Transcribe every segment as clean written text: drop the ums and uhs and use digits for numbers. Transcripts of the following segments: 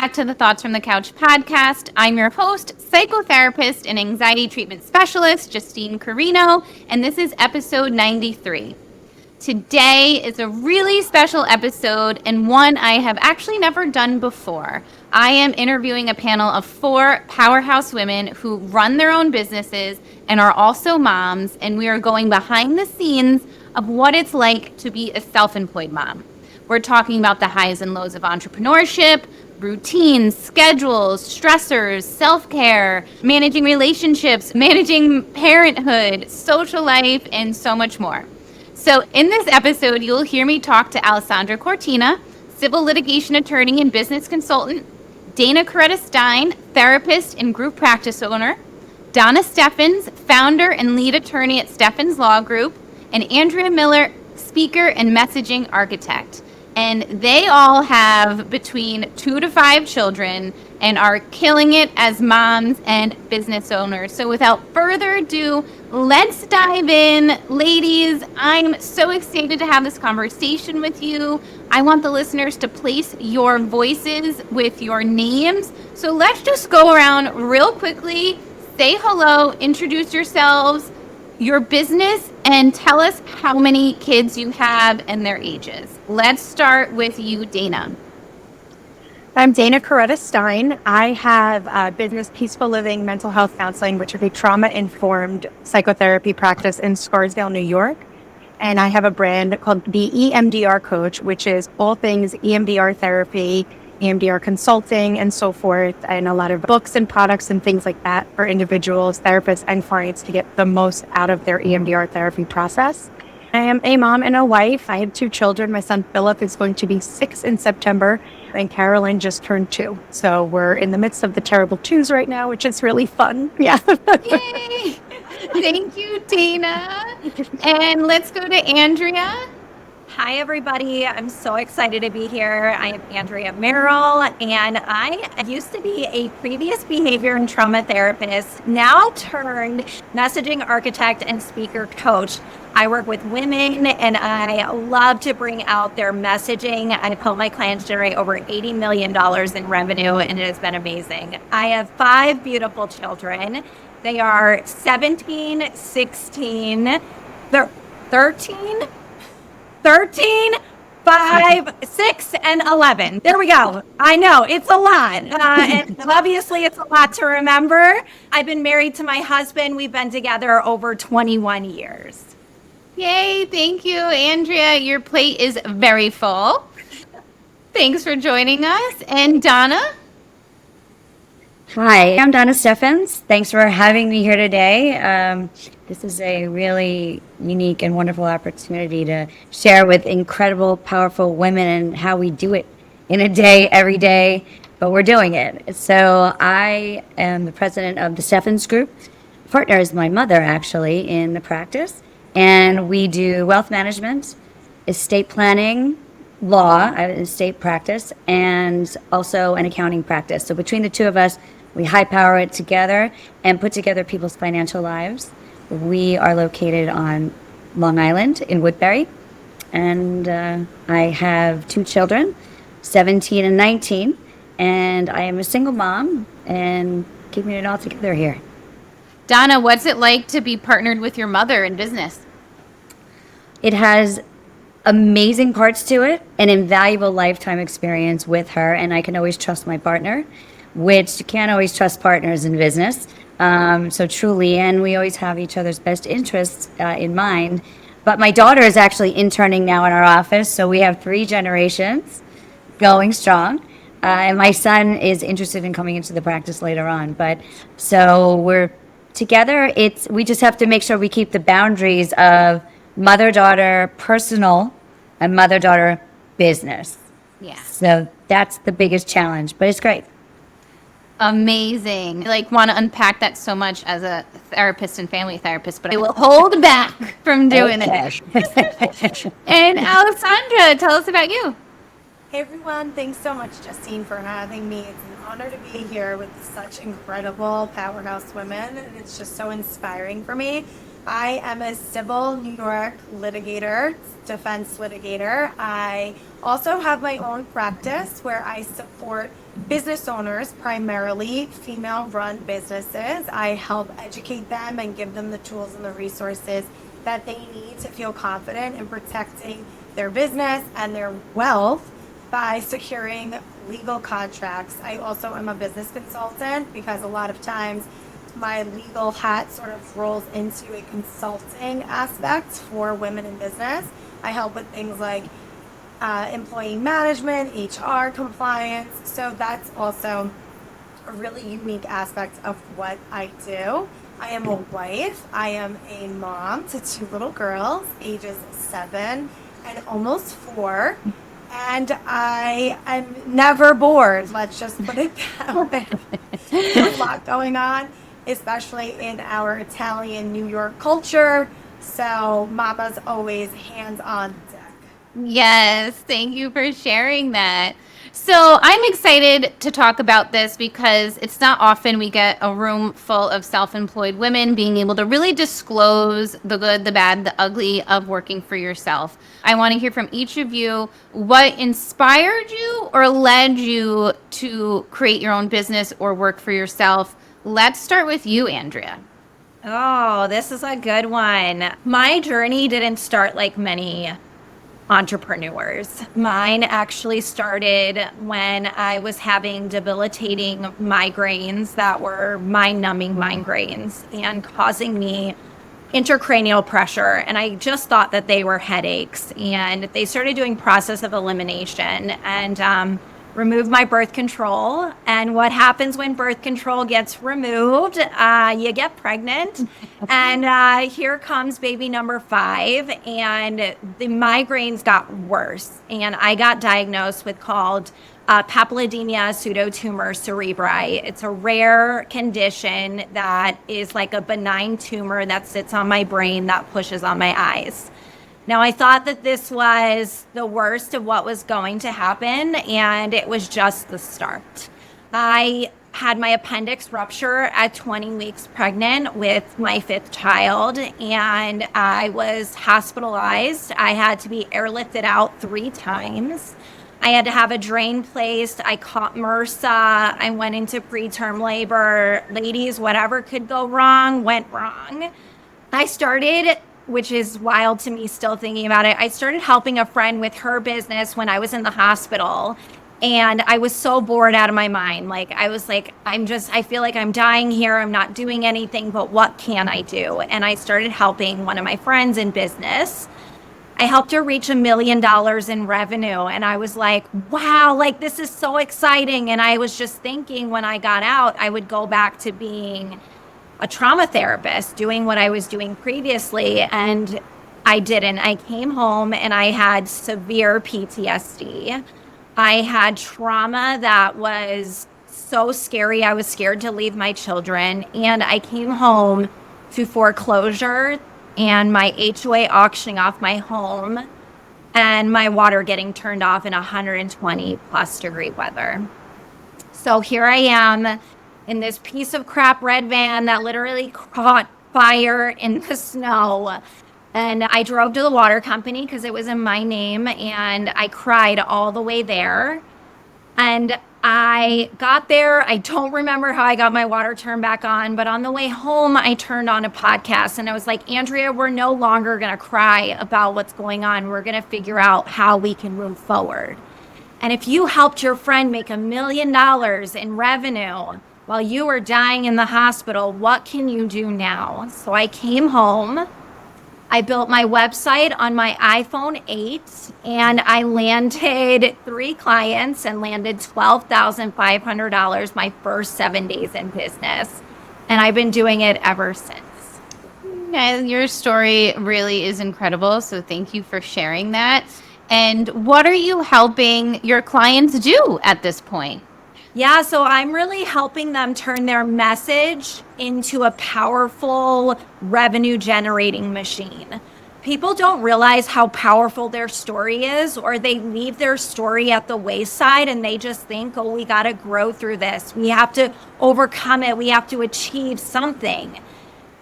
Back to the Thoughts from the Couch podcast. I'm your host, psychotherapist and anxiety treatment specialist, Justine Carino, and this is episode 93. Today is a really special episode and one I have actually never done before. I am interviewing a panel of 4 powerhouse women who run their own businesses and are also moms, and we are going behind the scenes of what it's like to be a self-employed mom. We're talking about the highs and lows of entrepreneurship, routines, schedules, stressors, self-care, managing relationships, managing parenthood, social life, and so much more. So in this episode, you'll hear me talk to Alessandra Cortina, civil litigation attorney and business consultant, Dana Caretta Stein, therapist and group practice owner, Donna Stefans, founder and lead attorney at Stefans Law Group, and Andrea Miller, speaker and messaging architect. And they all have between 2 to 5 children and are killing it as moms and business owners. So without further ado, let's dive in. Ladies, I'm so excited to have this conversation with you. I want the listeners to place your voices with your names. So let's just go around real quickly, say hello, introduce yourselves, your business, and tell us how many kids you have and their ages. Let's start with you, Dana. I'm Dana Caretta Stein. I have a business, Peaceful Living Mental Health Counseling, which is a trauma-informed psychotherapy practice in Scarsdale, New York. And I have a brand called the EMDR Coach, which is all things EMDR therapy, EMDR consulting, and so forth, and a lot of books and products and things like that for individuals, therapists, and clients to get the most out of their EMDR therapy process. I am a mom and a wife. I have 2 children. My son Philip is going to be 6 in September, and Carolyn just turned 2. So we're in the midst of the terrible 2s right now, which is really fun. Yeah. Yay! Thank you, Dana. And let's go to Andrea. Hi, everybody. I'm so excited to be here. I am Andrea Merrill, and I used to be a previous behavior and trauma therapist, now turned messaging architect and speaker coach. I work with women, and I love to bring out their messaging. I've helped my clients generate over $80 million in revenue, and it has been amazing. I have 5 beautiful children. They are 17, 16, 13, 5, 6, and 11. There we go. I know, it's a lot. And obviously, it's a lot to remember. I've been married to my husband. We've been together over 21 years. Yay, thank you, Andrea. Your plate is very full. Thanks for joining us. And Donna? Hi, I'm Donna Stefans. Thanks for having me here today. This is a really unique and wonderful opportunity to share with incredible, powerful women and how we do it in a day, every day, but we're doing it. So I am the president of the Stefans Group. Partner is my mother, actually, in the practice. And we do wealth management, estate planning, law, estate practice, and also an accounting practice. So between the 2 of us, we high power it together and put together people's financial lives. We are located on Long Island in Woodbury, and I have 2 children, 17 and 19, and I am a single mom and keeping it all together here. Donna, what's it like to be partnered with your mother in business? It has amazing parts to it, an invaluable lifetime experience with her, and I can always trust my partner, which you can't always trust partners in business. So truly, and we always have each other's best interests in mind. But my daughter is actually interning now in our office, so we have 3 generations going strong. And my son is interested in coming into the practice later on. But so we're together. We just have to make sure we keep the boundaries of mother-daughter personal and mother-daughter business. Yeah. So that's the biggest challenge, but it's great. Amazing. I want to unpack that so much as a therapist and family therapist, but I will hold back from doing it. And Alessandra, tell us about you. Hey everyone, thanks so much, Justine, for having me. It's an honor to be here with such incredible powerhouse women, and it's just so inspiring for me. I am a civil New York litigator, defense litigator. I also have my own practice where I support business owners, primarily female-run businesses. I help educate them and give them the tools and the resources that they need to feel confident in protecting their business and their wealth by securing legal contracts. I also am a business consultant because a lot of times my legal hat sort of rolls into a consulting aspect for women in business. I help with things like employee management, HR, compliance. So that's also a really unique aspect of what I do. I am a wife. I am a mom to 2 little girls, ages 7 and almost 4. And I am never bored. Let's just put it that way. There's a lot going on, especially in our Italian New York culture. So mama's always hands on deck. Yes, thank you for sharing that. So I'm excited to talk about this because it's not often we get a room full of self-employed women being able to really disclose the good, the bad, the ugly of working for yourself. I want to hear from each of you what inspired you or led you to create your own business or work for yourself. Let's start with you, Andrea. Oh, this is a good one. My journey didn't start like many entrepreneurs. Mine actually started when I was having debilitating migraines that were mind-numbing migraines and causing me intracranial pressure. And I just thought that they were headaches. And they started doing process of elimination and removed my birth control. And what happens when birth control gets removed? You get pregnant. And here comes baby number 5. And the migraines got worse. And I got diagnosed with called papilledema pseudotumor cerebri. It's a rare condition that is like a benign tumor that sits on my brain that pushes on my eyes. Now, I thought that this was the worst of what was going to happen, and it was just the start. I had my appendix rupture at 20 weeks pregnant with my 5th child, and I was hospitalized. I had to be airlifted out 3 times. I had to have a drain placed. I caught MRSA. I went into preterm labor. Ladies, whatever could go wrong, went wrong. I started, which is wild to me still thinking about it, I started helping a friend with her business when I was in the hospital. And I was so bored out of my mind. Like, I was like, I feel like I'm dying here. I'm not doing anything, but what can I do? And I started helping one of my friends in business. I helped her reach $1 million in revenue. And I was like, wow, like this is so exciting. And I was just thinking when I got out, I would go back to being a trauma therapist, doing what I was doing previously. And I didn't. I came home and I had severe PTSD. I had trauma that was so scary. I was scared to leave my children. And I came home to foreclosure and my HOA auctioning off my home and my water getting turned off in 120 plus degree weather. So here I am in this piece of crap red van that literally caught fire in the snow. And I drove to the water company because it was in my name, and I cried all the way there. And I got there. I don't remember how I got my water turned back on, but on the way home, I turned on a podcast and I was like, Andrea, we're no longer going to cry about what's going on. We're going to figure out how we can move forward. And if you helped your friend make $1 million in revenue while you were dying in the hospital, what can you do now? So I came home. I built my website on my iPhone 8 and I landed 3 clients and landed $12,500 my first 7 days in business. And I've been doing it ever since. Yeah, your story really is incredible. So thank you for sharing that. And what are you helping your clients do at this point? Yeah, so I'm really helping them turn their message into a powerful revenue generating machine. People don't realize how powerful their story is, or they leave their story at the wayside and they just think, oh, we got to grow through this. We have to overcome it. We have to achieve something.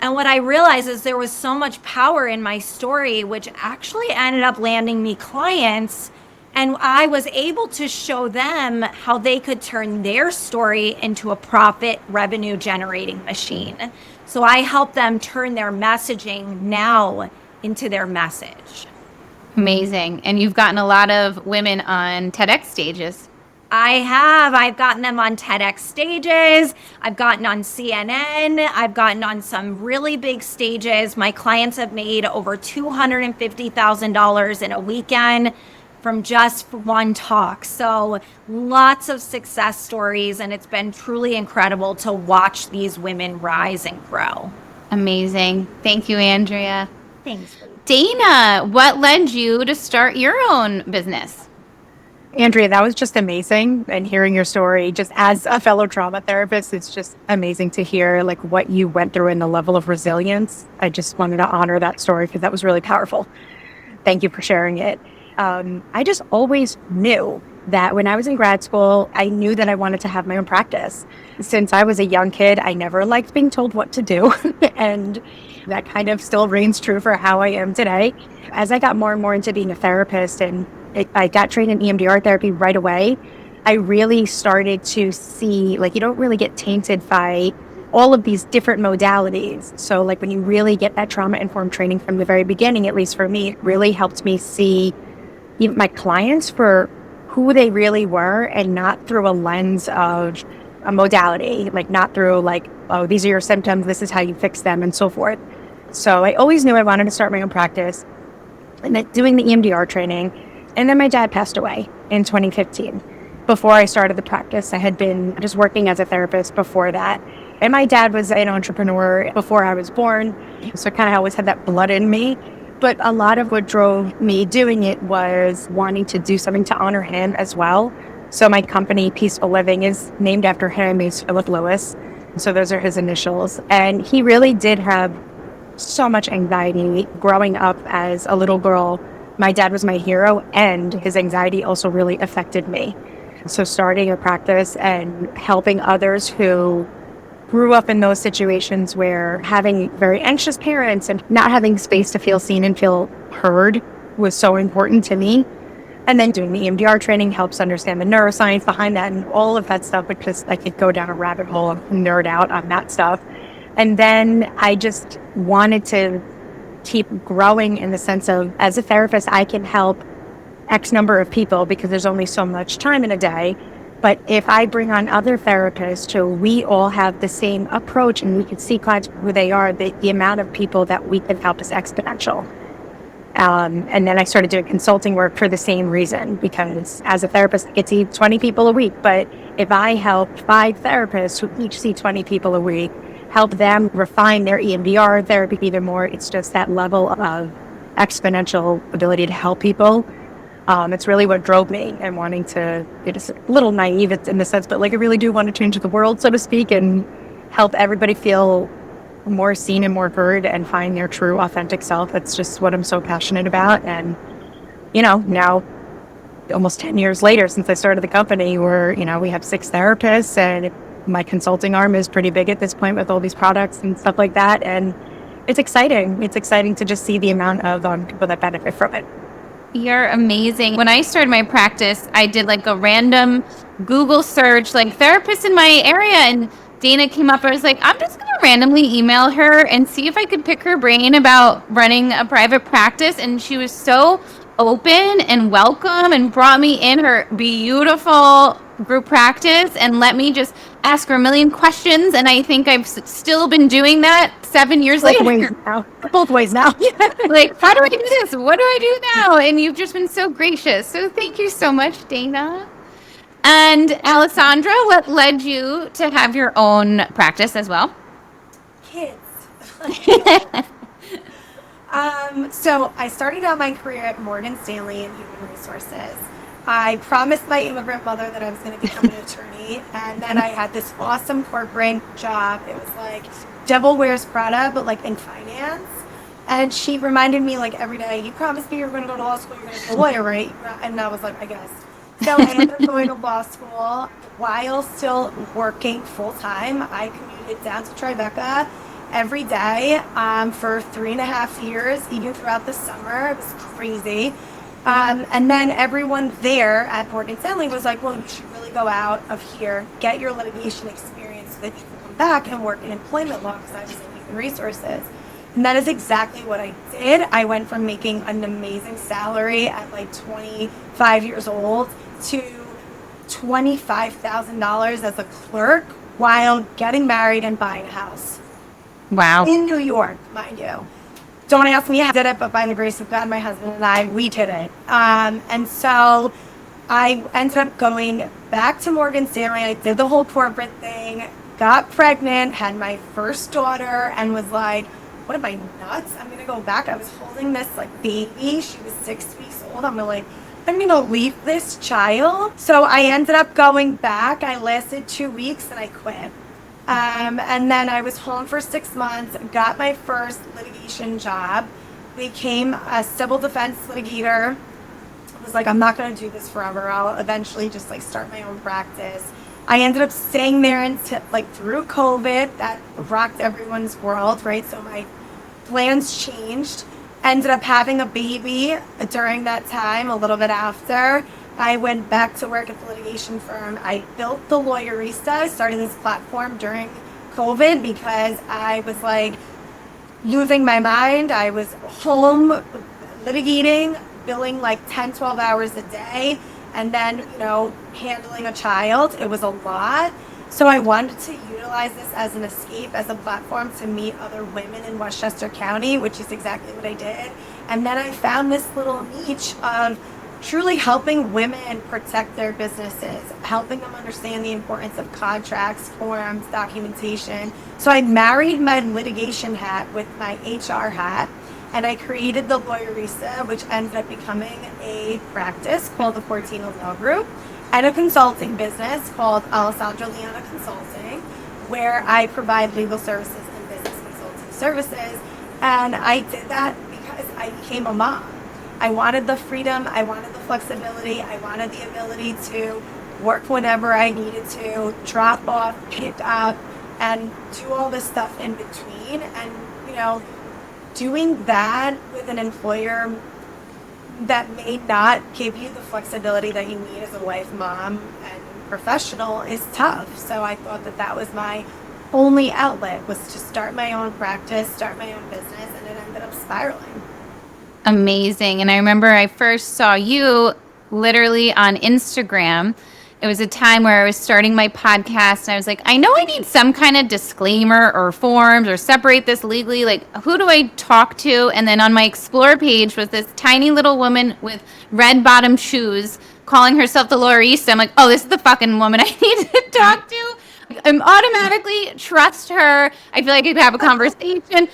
And what I realized is there was so much power in my story, which actually ended up landing me clients. And I was able to show them how they could turn their story into a profit revenue generating machine. So I help them turn their messaging now into their message. Amazing. And you've gotten a lot of women on TEDx stages. I have. I've gotten them on TEDx stages. I've gotten on CNN. I've gotten on some really big stages. My clients have made over $250,000 in a weekend from just one talk. So lots of success stories, and it's been truly incredible to watch these women rise and grow. Amazing. Thank you, Andrea. Thanks. Dana, what led you to start your own business? Andrea, that was just amazing. And hearing your story, just as a fellow trauma therapist, it's just amazing to hear like what you went through and the level of resilience. I just wanted to honor that story because that was really powerful. Thank you for sharing it. I just always knew that when I was in grad school, I knew that I wanted to have my own practice. Since I was a young kid, I never liked being told what to do. And that kind of still reigns true for how I am today. As I got more and more into being a therapist and I got trained in EMDR therapy right away, I really started to see, like, you don't really get tainted by all of these different modalities. So, like, when you really get that trauma-informed training from the very beginning, at least for me, it really helped me see even my clients for who they really were and not through a lens of a modality, like not through like, oh, these are your symptoms, this is how you fix them, and so forth. So I always knew I wanted to start my own practice and that doing the EMDR training. And then my dad passed away in 2015. Before I started the practice, I had been just working as a therapist before that. And my dad was an entrepreneur before I was born. So I kind of always had that blood in me. But a lot of what drove me doing it was wanting to do something to honor him as well. So my company, Peaceful Living, is named after him. He's Philip Lewis. So those are his initials. And he really did have so much anxiety growing up as a little girl. My dad was my hero, and his anxiety also really affected me. So starting a practice and helping others who grew up in those situations where having very anxious parents and not having space to feel seen and feel heard was so important to me. And then doing the EMDR training helps understand the neuroscience behind that and all of that stuff, because I could go down a rabbit hole and nerd out on that stuff. And then I just wanted to keep growing in the sense of, as a therapist, I can help X number of people because there's only so much time in a day. But if I bring on other therapists who we all have the same approach and we can see clients who they are, the amount of people that we can help is exponential. And then I started doing consulting work for the same reason, because as a therapist, I get to see 20 people a week. But if I help 5 therapists who each see 20 people a week, help them refine their EMDR therapy even more, it's just that level of exponential ability to help people. It's really what drove me and wanting to, it's a little naive in the sense, but like I really do want to change the world, so to speak, and help everybody feel more seen and more heard and find their true authentic self. It's just what I'm so passionate about. And, you know, now almost 10 years later since I started the company, we have 6 therapists, and my consulting arm is pretty big at this point with all these products and stuff like that. And it's exciting. It's exciting to just see the amount of people that benefit from it. You're amazing. When I started my practice, I did like a random Google search, like therapists in my area, and Dana came up. I was like, I'm just going to randomly email her and see if I could pick her brain about running a private practice. And she was so open and welcome and brought me in her beautiful group practice and let me just ask her a million questions. And I think I've still been doing that 7 years later. Both ways now. Like, how do I do this? What do I do now? And you've just been so gracious. So thank you so much, Dana. And Alessandra, what led you to have your own practice as well? Kids. So I started out my career at Morgan Stanley in human resources. I promised my immigrant mother that I was going to become an attorney, and then I had this awesome corporate job. It was like Devil Wears Prada, but like in finance. And she reminded me like every day, you promised me you were going to go to law school, you're going to be a lawyer, right? And I was like, I guess. So I ended up going to law school while still working full time. I commuted down to Tribeca every day for 3.5 years, even throughout the summer. It was crazy. And then everyone there at Morgan Stanley was like, well, you should really go out of here, get your litigation experience so that you can come back and work in employment law, because I was in human resources. And that is exactly what I did. I went from making an amazing salary at like 25 years old to $25,000 as a clerk while getting married and buying a house. Wow. In New York, mind you. Don't ask me how I did it, but by the grace of God, my husband and I, we did it. And so I ended up going back to Morgan Stanley. I did the whole corporate thing, got pregnant, had my first daughter, and was like, what am I, nuts? I'm going to go back. I was holding this like baby. She was 6 weeks old. I'm going to leave this child. So I ended up going back. I lasted 2 weeks and I quit. And then I was home for 6 months, got my first litigation job, became a civil defense litigator. I was like, I'm not going to do this forever. I'll eventually just like start my own practice. I ended up staying there until like through COVID. That rocked everyone's world, right? So my plans changed. Ended up having a baby during that time, a little bit after. I went back to work at the litigation firm. I built the Lawyerista. I started this platform during COVID because I was like losing my mind. I was home litigating, billing like 10, 12 hours a day, and then, handling a child. It was a lot. So I wanted to utilize this as an escape, as a platform to meet other women in Westchester County, which is exactly what I did. And then I found this little niche of truly helping women protect their businesses, helping them understand the importance of contracts, forms, documentation. So I married my litigation hat with my HR hat, and I created the Lawyerista, which ended up becoming a practice called the Fortino Law Group, and a consulting business called Alessandra Leona Consulting, where I provide legal services and business consulting services. And I did that because I became a mom. I wanted the freedom, I wanted the flexibility, I wanted the ability to work whenever I needed to, drop off, pick up, and do all this stuff in between. And, doing that with an employer that may not give you the flexibility that you need as a wife, mom, and professional is tough. So I thought that was my only outlet, was to start my own practice, start my own business, and it ended up spiraling. Amazing. And I remember I first saw you literally on Instagram. It was a time where I was starting my podcast and I was like, I know I need some kind of disclaimer or forms or separate this legally. Like, who do I talk to? And then on my Explore page was this tiny little woman with red bottom shoes calling herself the Lawyerista. I'm like, oh, this is the fucking woman I need to talk to. I'm automatically trust her. I feel like I could have a conversation.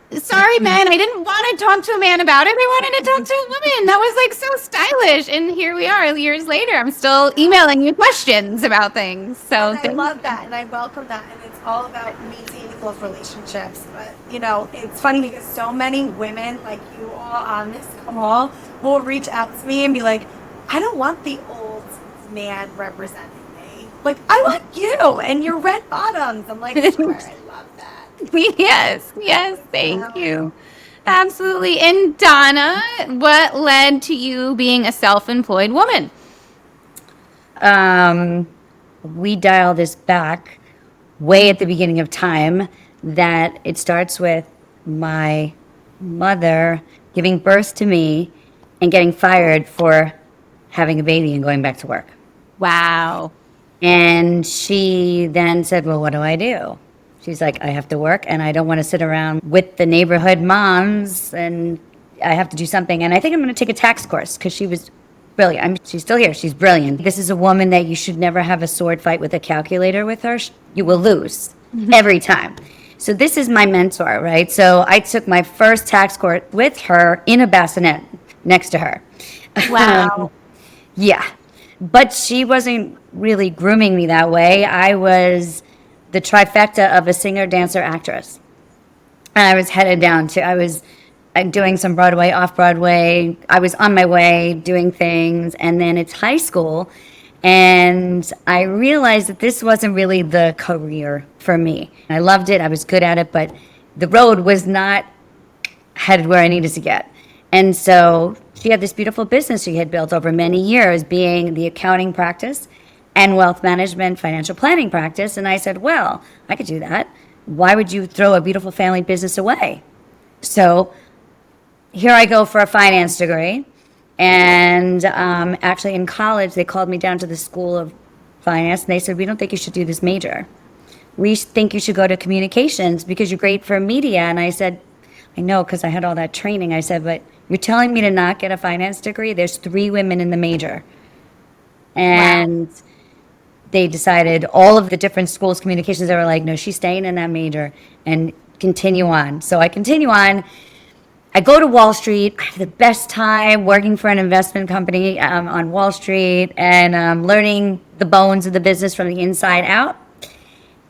Sorry, man, I didn't want to talk to a man about it. I wanted to talk to a woman. That was like so stylish. And here we are years later. I'm still emailing you questions about things. So I love that, and I welcome that. And it's all about maintaining those relationships. But, it's funny because so many women like you all on this call will reach out to me and be like, I don't want the old man representing me. Like, I want you and your red bottoms. I'm like, sure, I love that. Yes, thank you. Absolutely. And Donna, what led to you being a self-employed woman? We dial this back way at the beginning of time, that it starts with my mother giving birth to me and getting fired for having a baby and going back to work. Wow. And she then said, well, what do I do? She's like, I have to work and I don't want to sit around with the neighborhood moms, and I have to do something. And I think I'm going to take a tax course, because she was brilliant. She's still here. She's brilliant. This is a woman that you should never have a sword fight with a calculator with her. You will lose every time. So this is my mentor, right? So I took my first tax course with her in a bassinet next to her. Wow. Yeah. But she wasn't really grooming me that way. I was the trifecta of a singer, dancer, actress. And I was headed down to, I was doing some Broadway, off-Broadway. I was on my way doing things. And then it's high school. And I realized that this wasn't really the career for me. I loved it. I was good at it. But the road was not headed where I needed to get. And so she had this beautiful business she had built over many years, being the accounting practice and wealth management, financial planning practice. And I said, well, I could do that. Why would you throw a beautiful family business away? So here I go for a finance degree. And actually in college, they called me down to the School of Finance, and they said, we don't think you should do this major. We think you should go to communications because you're great for media. And I said, I know, because I had all that training. I said, but you're telling me to not get a finance degree? There's 3 women in the major. And they decided, all of the different schools, communications, they were like, no, she's staying in that major and continue on. So I continue on. I go to Wall Street. I have the best time working for an investment company on Wall Street and learning the bones of the business from the inside out.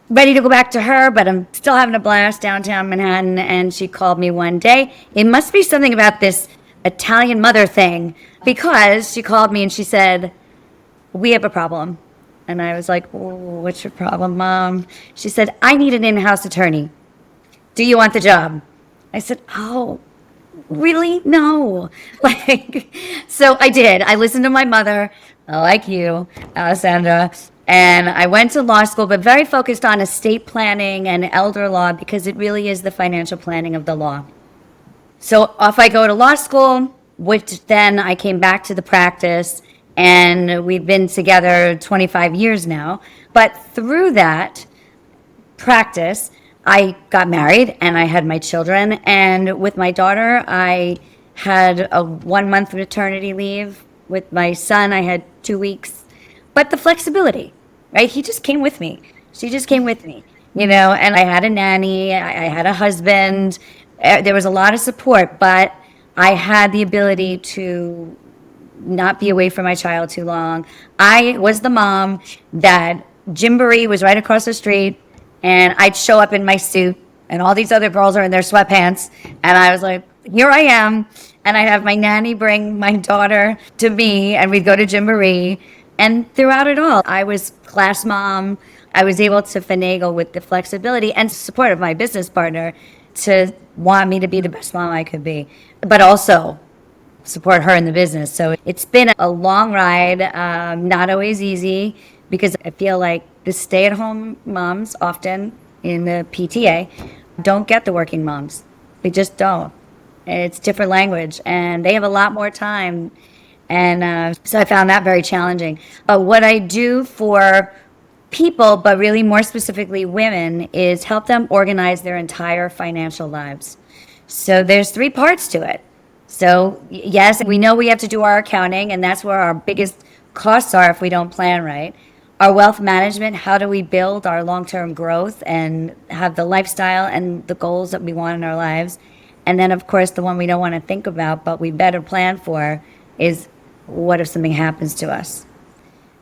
Ready to go back to her, but I'm still having a blast downtown Manhattan. And she called me one day. It must be something about this Italian mother thing, because she called me and she said, we have a problem. And I was like, oh, what's your problem, Mom? She said, I need an in-house attorney. Do you want the job? I said, oh, really? No. So I did. I listened to my mother, like you, Alessandra, and I went to law school, but very focused on estate planning and elder law, because it really is the financial planning of the law. So off I go to law school, which then I came back to the practice, and we've been together 25 years now. But through that practice, I got married and I had my children. And with my daughter, I had a 1-month maternity leave. With my son, I had 2 weeks. But the flexibility, right? He just came with me. She just came with me, and I had a nanny, I had a husband. There was a lot of support, but I had the ability to not be away from my child too long. I was the mom that Gymboree was right across the street, and I'd show up in my suit, and all these other girls are in their sweatpants, and I was like, here I am, and I'd have my nanny bring my daughter to me, and we'd go to Gymboree, and throughout it all, I was class mom. I was able to finagle with the flexibility and support of my business partner to want me to be the best mom I could be, but also support her in the business. So it's been a long ride, not always easy, because I feel like the stay-at-home moms often in the PTA don't get the working moms. They just don't. It's different language, and they have a lot more time. And so I found that very challenging. But what I do for people, but really more specifically women, is help them organize their entire financial lives. So there's 3 parts to it. So yes, we know we have to do our accounting, and that's where our biggest costs are if we don't plan right. Our wealth management, how do we build our long-term growth and have the lifestyle and the goals that we want in our lives? And then, of course, the one we don't want to think about, but we better plan for, is what if something happens to us?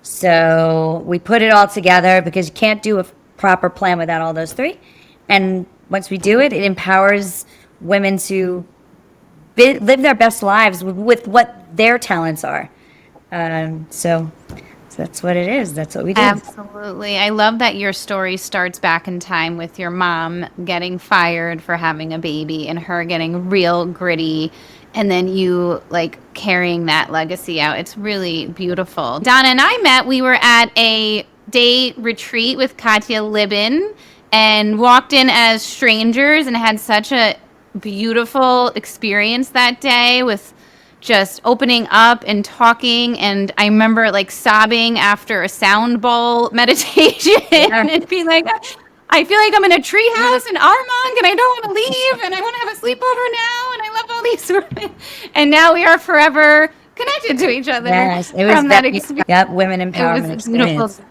So we put it all together, because you can't do a proper plan without all those 3. And once we do it, it empowers women to live their best lives with what their talents are. So that's what it is. That's what we do. Absolutely. I love that your story starts back in time with your mom getting fired for having a baby and her getting real gritty, and then you carrying that legacy out. It's really beautiful. Donna and I met, we were at a day retreat with Katya Libin and walked in as strangers and had such a beautiful experience that day with just opening up and talking. And I remember sobbing after a sound bowl meditation and being like, I feel like I'm in a treehouse in Armonk and I don't want to leave and I want to have a sleepover now and I love all these women. And now we are forever connected to each other. Yes, it was that experience. Yep, women empowerment experience.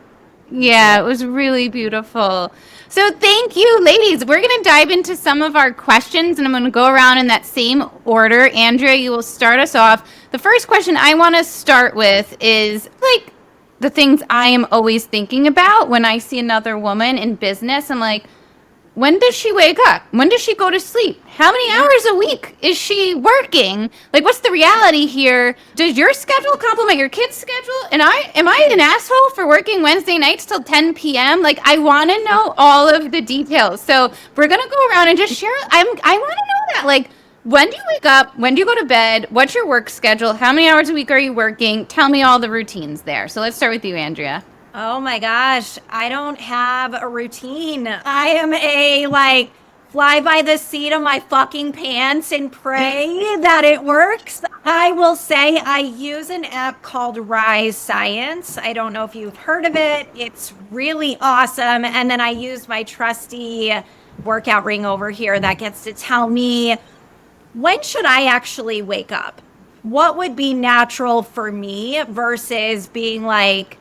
Yeah, it was really beautiful. So thank you, ladies. We're going to dive into some of our questions, and I'm going to go around in that same order. Andrea, you will start us off. The first question I want to start with is the things I am always thinking about when I see another woman in business. I'm like, when does she wake up? When does she go to sleep? How many hours a week is she working? Like, what's the reality here? Does your schedule complement your kid's schedule? And am I an asshole for working Wednesday nights till 10 p.m.? Like, I want to know all of the details. So we're going to go around and just share. I want to know that. Like, when do you wake up? When do you go to bed? What's your work schedule? How many hours a week are you working? Tell me all the routines there. So let's start with you, Andrea. Oh my gosh, I don't have a routine. I am fly by the seat of my fucking pants and pray that it works. I will say I use an app called Rise Science. I don't know if you've heard of it. It's really awesome. And then I use my trusty workout ring over here that gets to tell me, when should I actually wake up? What would be natural for me versus being like,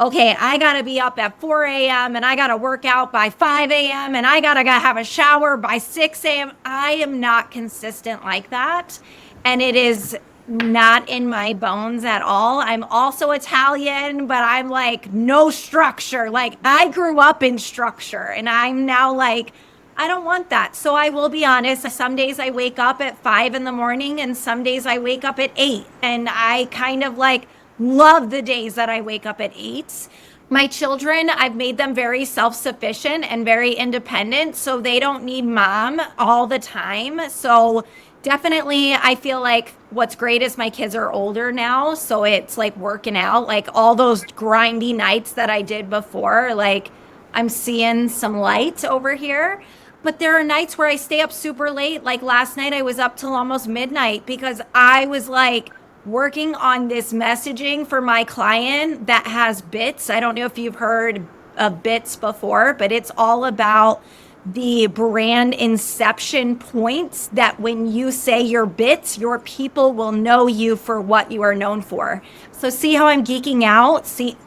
okay, I got to be up at 4 a.m. and I got to work out by 5 a.m. and I got to have a shower by 6 a.m. I am not consistent like that. And it is not in my bones at all. I'm also Italian, but I'm like no structure. Like, I grew up in structure and I'm now like, I don't want that. So I will be honest, some days I wake up at 5 in the morning and some days I wake up at 8. And I kind of like love the days that I wake up at 8. My children, I've made them very self-sufficient and very independent, so they don't need mom all the time. So definitely, I feel like what's great is my kids are older now, so it's like working out, like all those grindy nights that I did before, like I'm seeing some light over here. But there are nights where I stay up super late. Like last night, I was up till almost midnight because I was like working on this messaging for my client that has bits. I don't know if you've heard of bits before, but it's all about the brand inception points that when you say your bits, your people will know you for what you are known for. So see how I'm geeking out? See,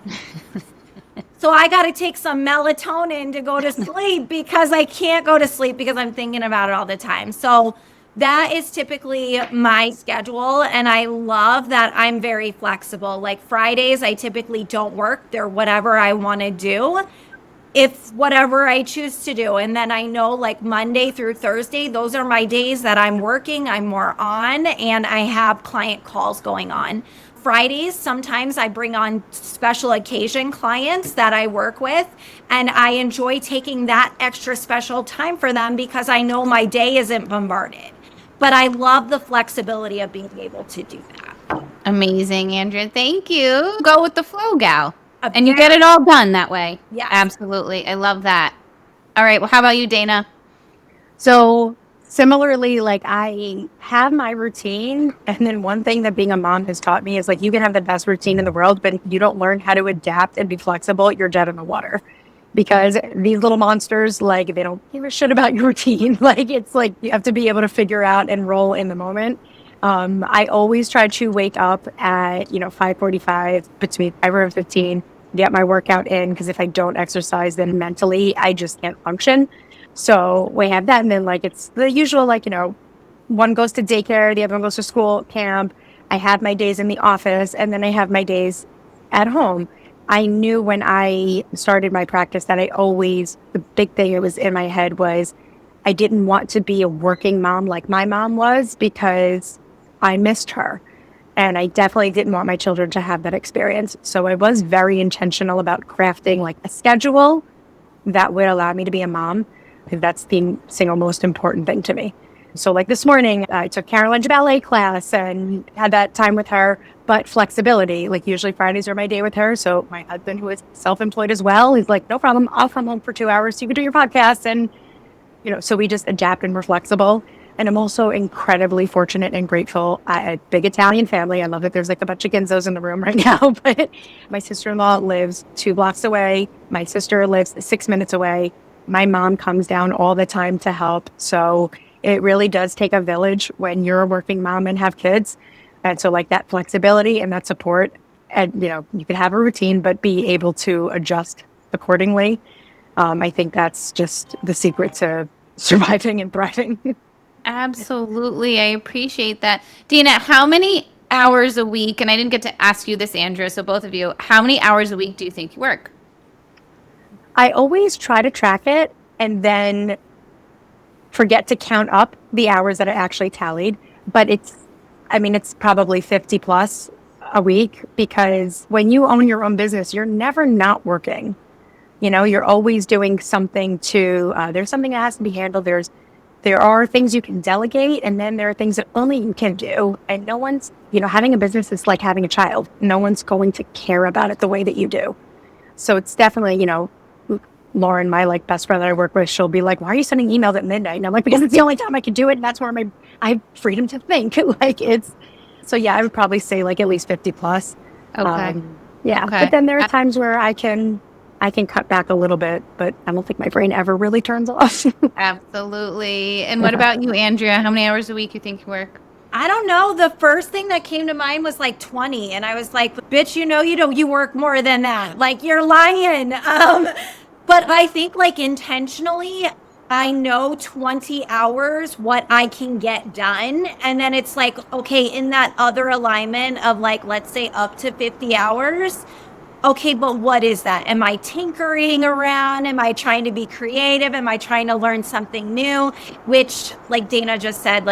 so I got to take some melatonin to go to sleep because I can't go to sleep because I'm thinking about it all the time. So that is typically my schedule, and I love that I'm very flexible. Like Fridays, I typically don't work. They're whatever I want to do, if whatever I choose to do. And then I know like Monday through Thursday, those are my days that I'm working, I'm more on, and I have client calls going on. Fridays, sometimes I bring on special occasion clients that I work with, and I enjoy taking that extra special time for them because I know my day isn't bombarded. But I love the flexibility of being able to do that. Amazing, Andrea. Thank you. Go with the flow, gal. And you get it all done that way. Yes. Absolutely. I love that. All right. Well, how about you, Dana? So similarly, like I have my routine. And then one thing that being a mom has taught me is like, you can have the best routine in the world, but if you don't learn how to adapt and be flexible, you're dead in the water. Because these little monsters, like, they don't give a shit about your routine. Like, it's like you have to be able to figure out and roll in the moment. I always try to wake up at, 5:45, between 5 and 15, get my workout in. Because if I don't exercise, then mentally, I just can't function. So we have that. And then, like, it's the usual, like, one goes to daycare, the other one goes to school, camp. I have my days in the office, and then I have my days at home. I knew when I started my practice that the big thing that was in my head was I didn't want to be a working mom like my mom was because I missed her. And I definitely didn't want my children to have that experience. So I was very intentional about crafting like a schedule that would allow me to be a mom, because that's the single most important thing to me. So like this morning, I took Caroline's ballet class and had that time with her, but flexibility, like usually Fridays are my day with her. So my husband, who is self-employed as well, he's like, no problem. I'll come home for 2 hours so you can do your podcast. And, so we just adapt and we're flexible. And I'm also incredibly fortunate and grateful. I had a big Italian family. I love that there's like a bunch of Ginzos in the room right now, but my sister-in-law lives 2 blocks away. My sister lives 6 minutes away. My mom comes down all the time to help. So it really does take a village when you're a working mom and have kids. And so like that flexibility and that support, and, you can have a routine, but be able to adjust accordingly. I think that's just the secret to surviving and thriving. Absolutely. I appreciate that. Dana, how many hours a week, and I didn't get to ask you this, Andrea, so both of you, how many hours a week do you think you work? I always try to track it. and then forget to count up the hours that I actually tallied. But it's probably 50 plus a week, because when you own your own business, you're never not working. You're always doing something there's something that has to be handled. There are things you can delegate, and then there are things that only you can do. And no one's, having a business is like having a child. No one's going to care about it the way that you do. So it's definitely, Lauren, my best friend that I work with, she'll be like, "Why are you sending emails at midnight?" And I'm like, "Because it's the only time I can do it. And that's where I have freedom to think." So yeah, I would probably say at least 50 plus. Okay. Yeah. Okay. But then there are times where I can cut back a little bit, but I don't think my brain ever really turns off. Absolutely. And what about you, Andrea? How many hours a week you think you work? I don't know. The first thing that came to mind was 20. And I was like, bitch, you work more than that. You're lying. But I think intentionally, I know 20 hours what I can get done. And then it's okay, in that other alignment of let's say up to 50 hours. Okay, but what is that? Am I tinkering around? Am I trying to be creative? Am I trying to learn something new? Which, Dana just said,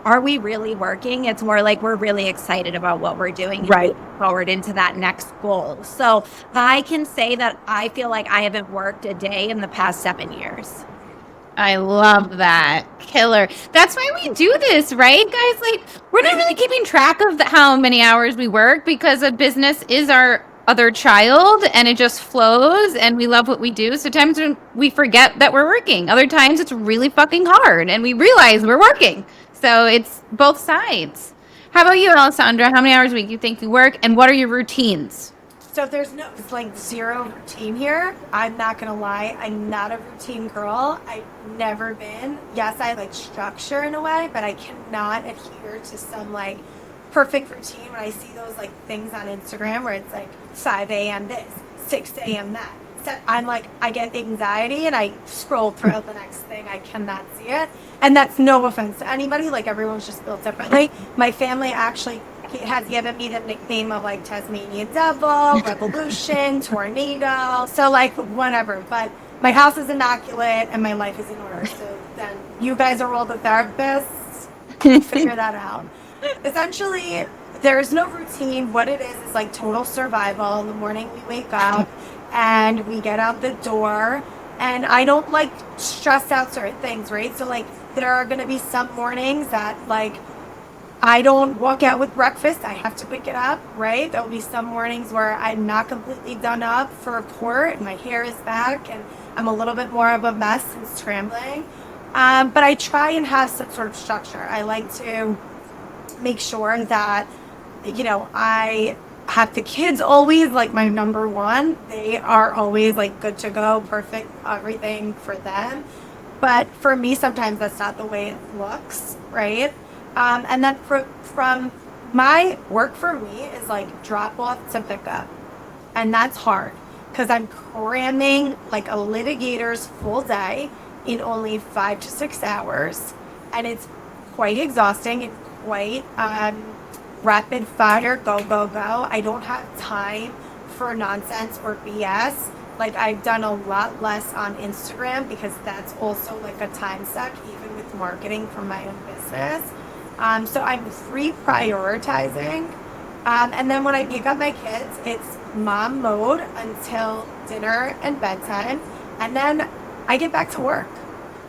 are we really working? It's more we're really excited about what we're doing, right, forward into that next goal. So I can say that I feel like I haven't worked a day in the past 7 years. I love that. Killer. That's why we do this, right, guys? We're not really keeping track of how many hours we work, because a business is our other child, and it just flows, and we love what we do. So times when we forget that we're working, other times it's really fucking hard and we realize we're working. So it's both sides. How about you, Alessandra? How many hours a week do you think you work, and what are your routines? So there's zero routine here. I'm not gonna lie, I'm not a routine girl. I've never been. Yes, I like structure in a way, but I cannot adhere to some perfect routine. When I see those things on Instagram where it's 5 a.m. this, 6 a.m. that, so I get anxiety and I scroll through the next thing. I cannot see it. And that's no offense to anybody, everyone's just built differently. My family actually has given me the nickname of Tasmanian Devil, Revolution, Tornado. So whatever. But my house is immaculate and my life is in order. So then you guys are all the therapists. Figure that out. Essentially, there's no routine. What it is total survival. In the morning we wake up and we get out the door. And I don't stress out certain things, right? So there are going to be some mornings that I don't walk out with breakfast. I have to pick it up, right? There'll be some mornings where I'm not completely done up for a court and my hair is back and I'm a little bit more of a mess and scrambling. But I try and have some sort of structure. I like to make sure that, I have the kids always my number one. They are always good to go, perfect, everything for them. But for me, sometimes that's not the way it looks, right? And then from my work for me is drop off to pick up. And that's hard because I'm cramming a litigator's full day in only 5 to 6 hours. And it's quite exhausting and quite rapid fire, go, go, go. I don't have time for nonsense or BS. I've done a lot less on Instagram because that's also a time suck, even with marketing for my own business. So I'm reprioritizing. And then when I pick up my kids, it's mom mode until dinner and bedtime. And then I get back to work.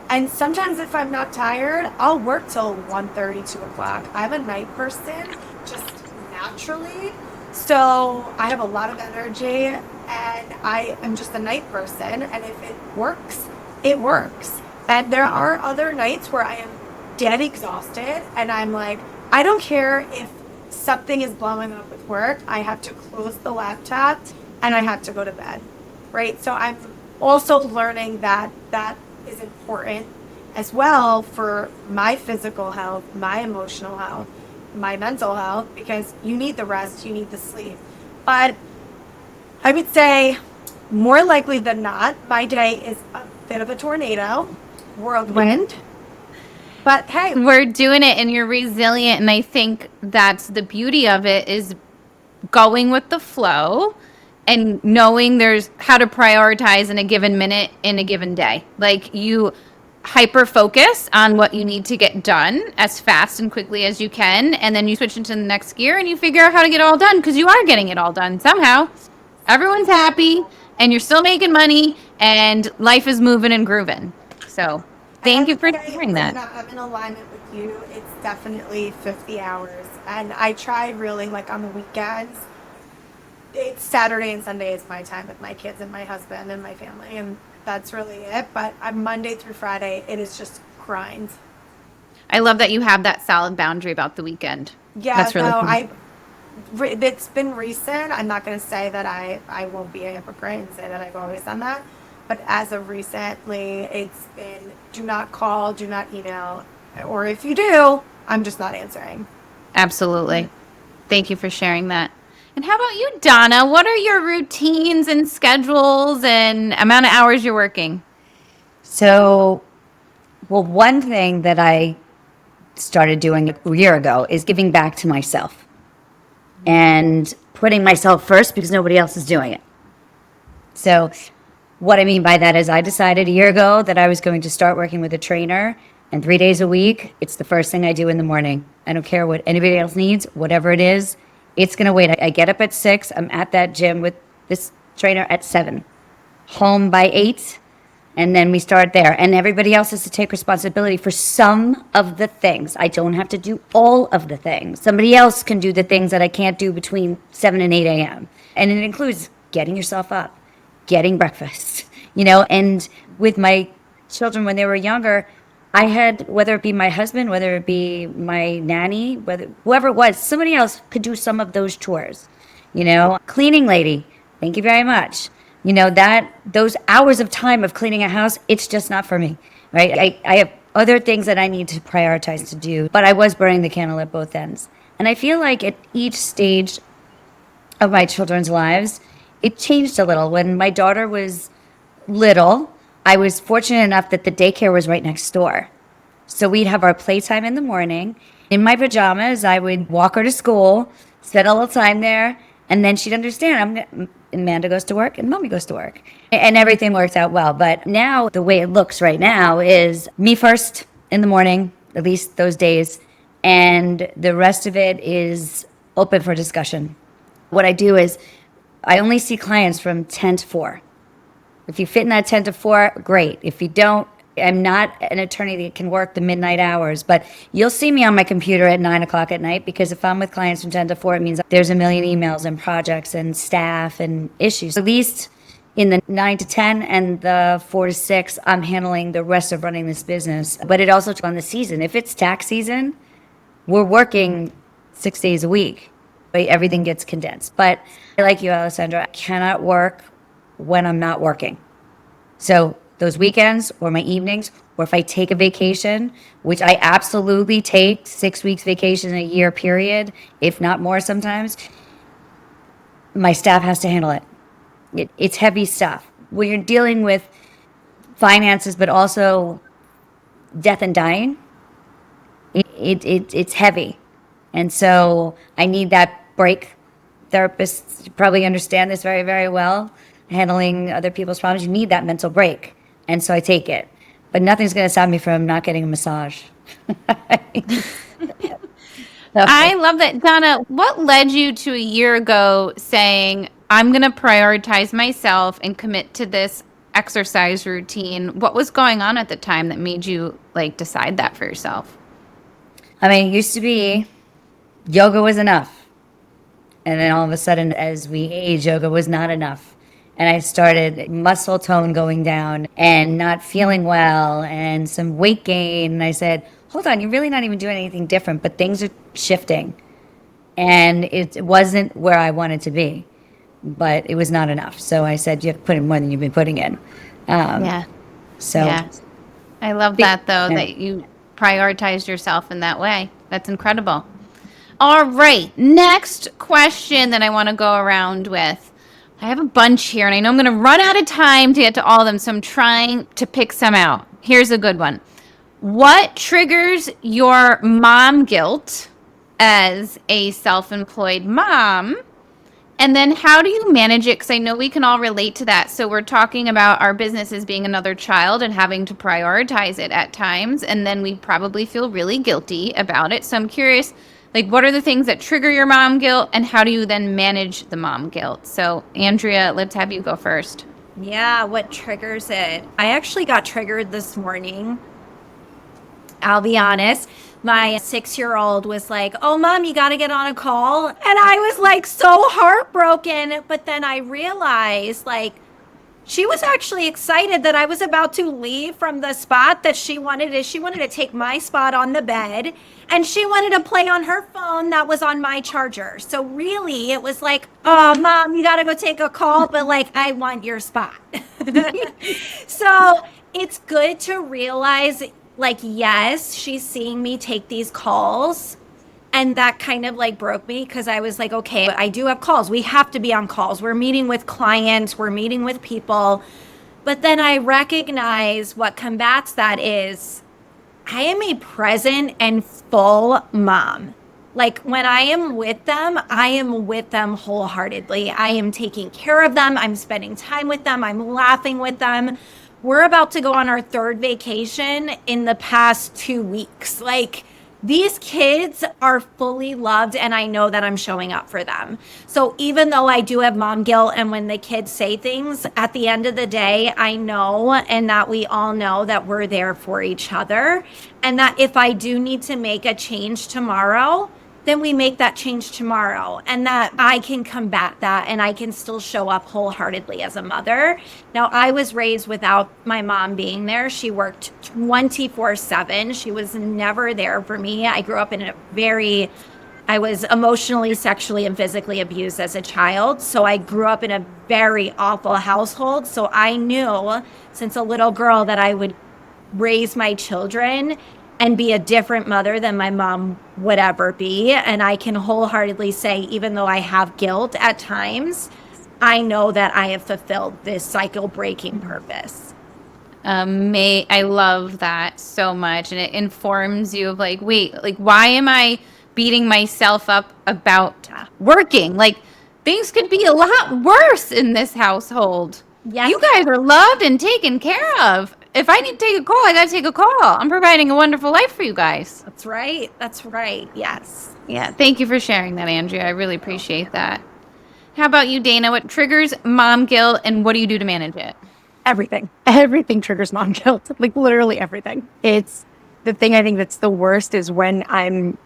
And sometimes if I'm not tired, I'll work till 1:30, 2 o'clock. I'm a night person, just naturally. So I have a lot of energy and I am just a night person. And if it works, it works. And there are other nights where I am dead exhausted and I'm I don't care if something is blowing up with work. I have to close the laptop and I have to go to bed, right? So I'm also learning that that is important as well for my physical health, my emotional health, my mental health, because you need the rest, you need the sleep. But I would say more likely than not, my day is a bit of a tornado, whirlwind. But hey, we're doing it and you're resilient. And I think that's the beauty of it, is going with the flow and knowing there's how to prioritize in a given minute in a given day. Like you hyper focus on what you need to get done as fast and quickly as you can, and then you switch into the next gear and you figure out how to get it all done, because you are getting it all done somehow. Everyone's happy and you're still making money and life is moving and grooving. So thank you for sharing that. I'm in alignment with you. It's definitely 50 hours. And I try really, like, on the weekends. It's Saturday and Sunday is my time with my kids and my husband and my family. And that's really it. But on Monday through Friday, it is just grind. I love that you have that solid boundary about the weekend. Yeah, that's really cool. It's been recent. I'm not going to say that I won't be a hypocrite and say that I've always done that. But as of recently, it's been do not call, do not email. Or if you do, I'm just not answering. Absolutely. Thank you for sharing that. And how about you, Donna? What are your routines and schedules and amount of hours you're working? So, well, one thing that I started doing a year ago is giving back to myself and putting myself first because nobody else is doing it. So what I mean by that is I decided a year ago that I was going to start working with a trainer, and 3 days a week, it's the first thing I do in the morning. I don't care what anybody else needs, whatever it is, it's going to wait. I get up at 6, I'm at that gym with this trainer at 7, home by 8, and then we start there. And everybody else has to take responsibility for some of the things. I don't have to do all of the things. Somebody else can do the things that I can't do between 7 and 8 a.m. And it includes getting yourself up, getting breakfast, and with my children when they were younger, I had, whether it be my husband, whether it be my nanny, whoever it was, somebody else could do some of those chores, cleaning lady, thank you very much. Those hours of time of cleaning a house, it's just not for me, right? I have other things that I need to prioritize to do, but I was burning the candle at both ends. And I feel like at each stage of my children's lives, it changed a little. When my daughter was little, I was fortunate enough that the daycare was right next door. So we'd have our playtime in the morning. In my pajamas, I would walk her to school, spend a little time there, and then she'd understand Amanda goes to work and Mommy goes to work. And everything worked out well. But now the way it looks right now is me first in the morning, at least those days, and the rest of it is open for discussion. What I do is I only see clients from 10 to 4. If you fit in that 10 to 4, great. If you don't, I'm not an attorney that can work the midnight hours, but you'll see me on my computer at 9 o'clock at night, because if I'm with clients from 10 to 4, it means there's a million emails and projects and staff and issues. At least in the 9 to 10 and the 4 to 6, I'm handling the rest of running this business. But it also on the season. If it's tax season, we're working 6 days a week, but everything gets condensed. But like you, Alessandra, I cannot work when I'm not working. So those weekends or my evenings, or if I take a vacation, which I absolutely take 6 weeks vacation in a year period, if not more sometimes, my staff has to handle it. It's heavy stuff. When you're dealing with finances, but also death and dying, it's heavy. And so I need that break. Therapists probably understand this very, very well. Handling other people's problems, you need that mental break. And so I take it. But nothing's going to stop me from not getting a massage. I love that. Donna, what led you to a year ago saying, I'm going to prioritize myself and commit to this exercise routine? What was going on at the time that made you decide that for yourself? I mean, it used to be yoga was enough. And then all of a sudden, as we age, yoga was not enough. And I started muscle tone going down and not feeling well and some weight gain. And I said, hold on, you're really not even doing anything different, but things are shifting. And it wasn't where I wanted to be, but it was not enough. So I said, you have to put in more than you've been putting in. So yeah. I love that, though, that you prioritized yourself in that way. That's incredible. All right. Next question that I want to go around with. I have a bunch here, and I know I'm going to run out of time to get to all of them, so I'm trying to pick some out. Here's a good one. What triggers your mom guilt as a self-employed mom? And then how do you manage it? Because I know we can all relate to that. So we're talking about our business as being another child and having to prioritize it at times. And then we probably feel really guilty about it. So I'm curious, like, what are the things that trigger your mom guilt, and how do you then manage the mom guilt? So Andrea, let's have you go first. Yeah, what triggers it? I actually got triggered this morning. I'll be honest. My 6-year-old was like, "Oh, mom, you got to get on a call." And I was like so heartbroken. But then I realized, like, she was actually excited that I was about to leave from the spot that she wanted to. She wanted to take my spot on the bed, and she wanted to play on her phone that was on my charger. So really, it was like, "Oh, mom, you got to go take a call, but like, I want your spot." So it's good to realize, like, yes, she's seeing me take these calls. And that kind of like broke me, because I was like, okay, I do have calls. We have to be on calls. We're meeting with clients. We're meeting with people. But then I recognize what combats that is I am a present and full mom. Like, when I am with them, I am with them wholeheartedly. I am taking care of them. I'm spending time with them. I'm laughing with them. We're about to go on our 3rd vacation in the past 2 weeks. Like, these kids are fully loved, and I know that I'm showing up for them. So even though I do have mom guilt, and when the kids say things, at the end of the day, I know, and that we all know, that we're there for each other. And that if I do need to make a change tomorrow, then we make that change tomorrow, and that I can combat that, and I can still show up wholeheartedly as a mother. Now, I was raised without my mom being there. She worked 24/7. She was never there for me. I grew up in I was emotionally, sexually, and physically abused as a child. So I grew up in a very awful household. So I knew since a little girl that I would raise my children and be a different mother than my mom would ever be. And I can wholeheartedly say, even though I have guilt at times, I know that I have fulfilled this cycle breaking purpose. I love that so much. And it informs you of like, wait, like, why am I beating myself up about working? Like, things could be a lot worse in this household. Yes. You guys are loved and taken care of. If I need to take a call, I got to take a call. I'm providing a wonderful life for you guys. That's right. That's right. Yes. Yeah. Thank you for sharing that, Andrea. I really appreciate that. How about you, Dana? What triggers mom guilt, and what do you do to manage it? Everything triggers mom guilt, like literally everything. It's the thing I think that's the worst is when I'm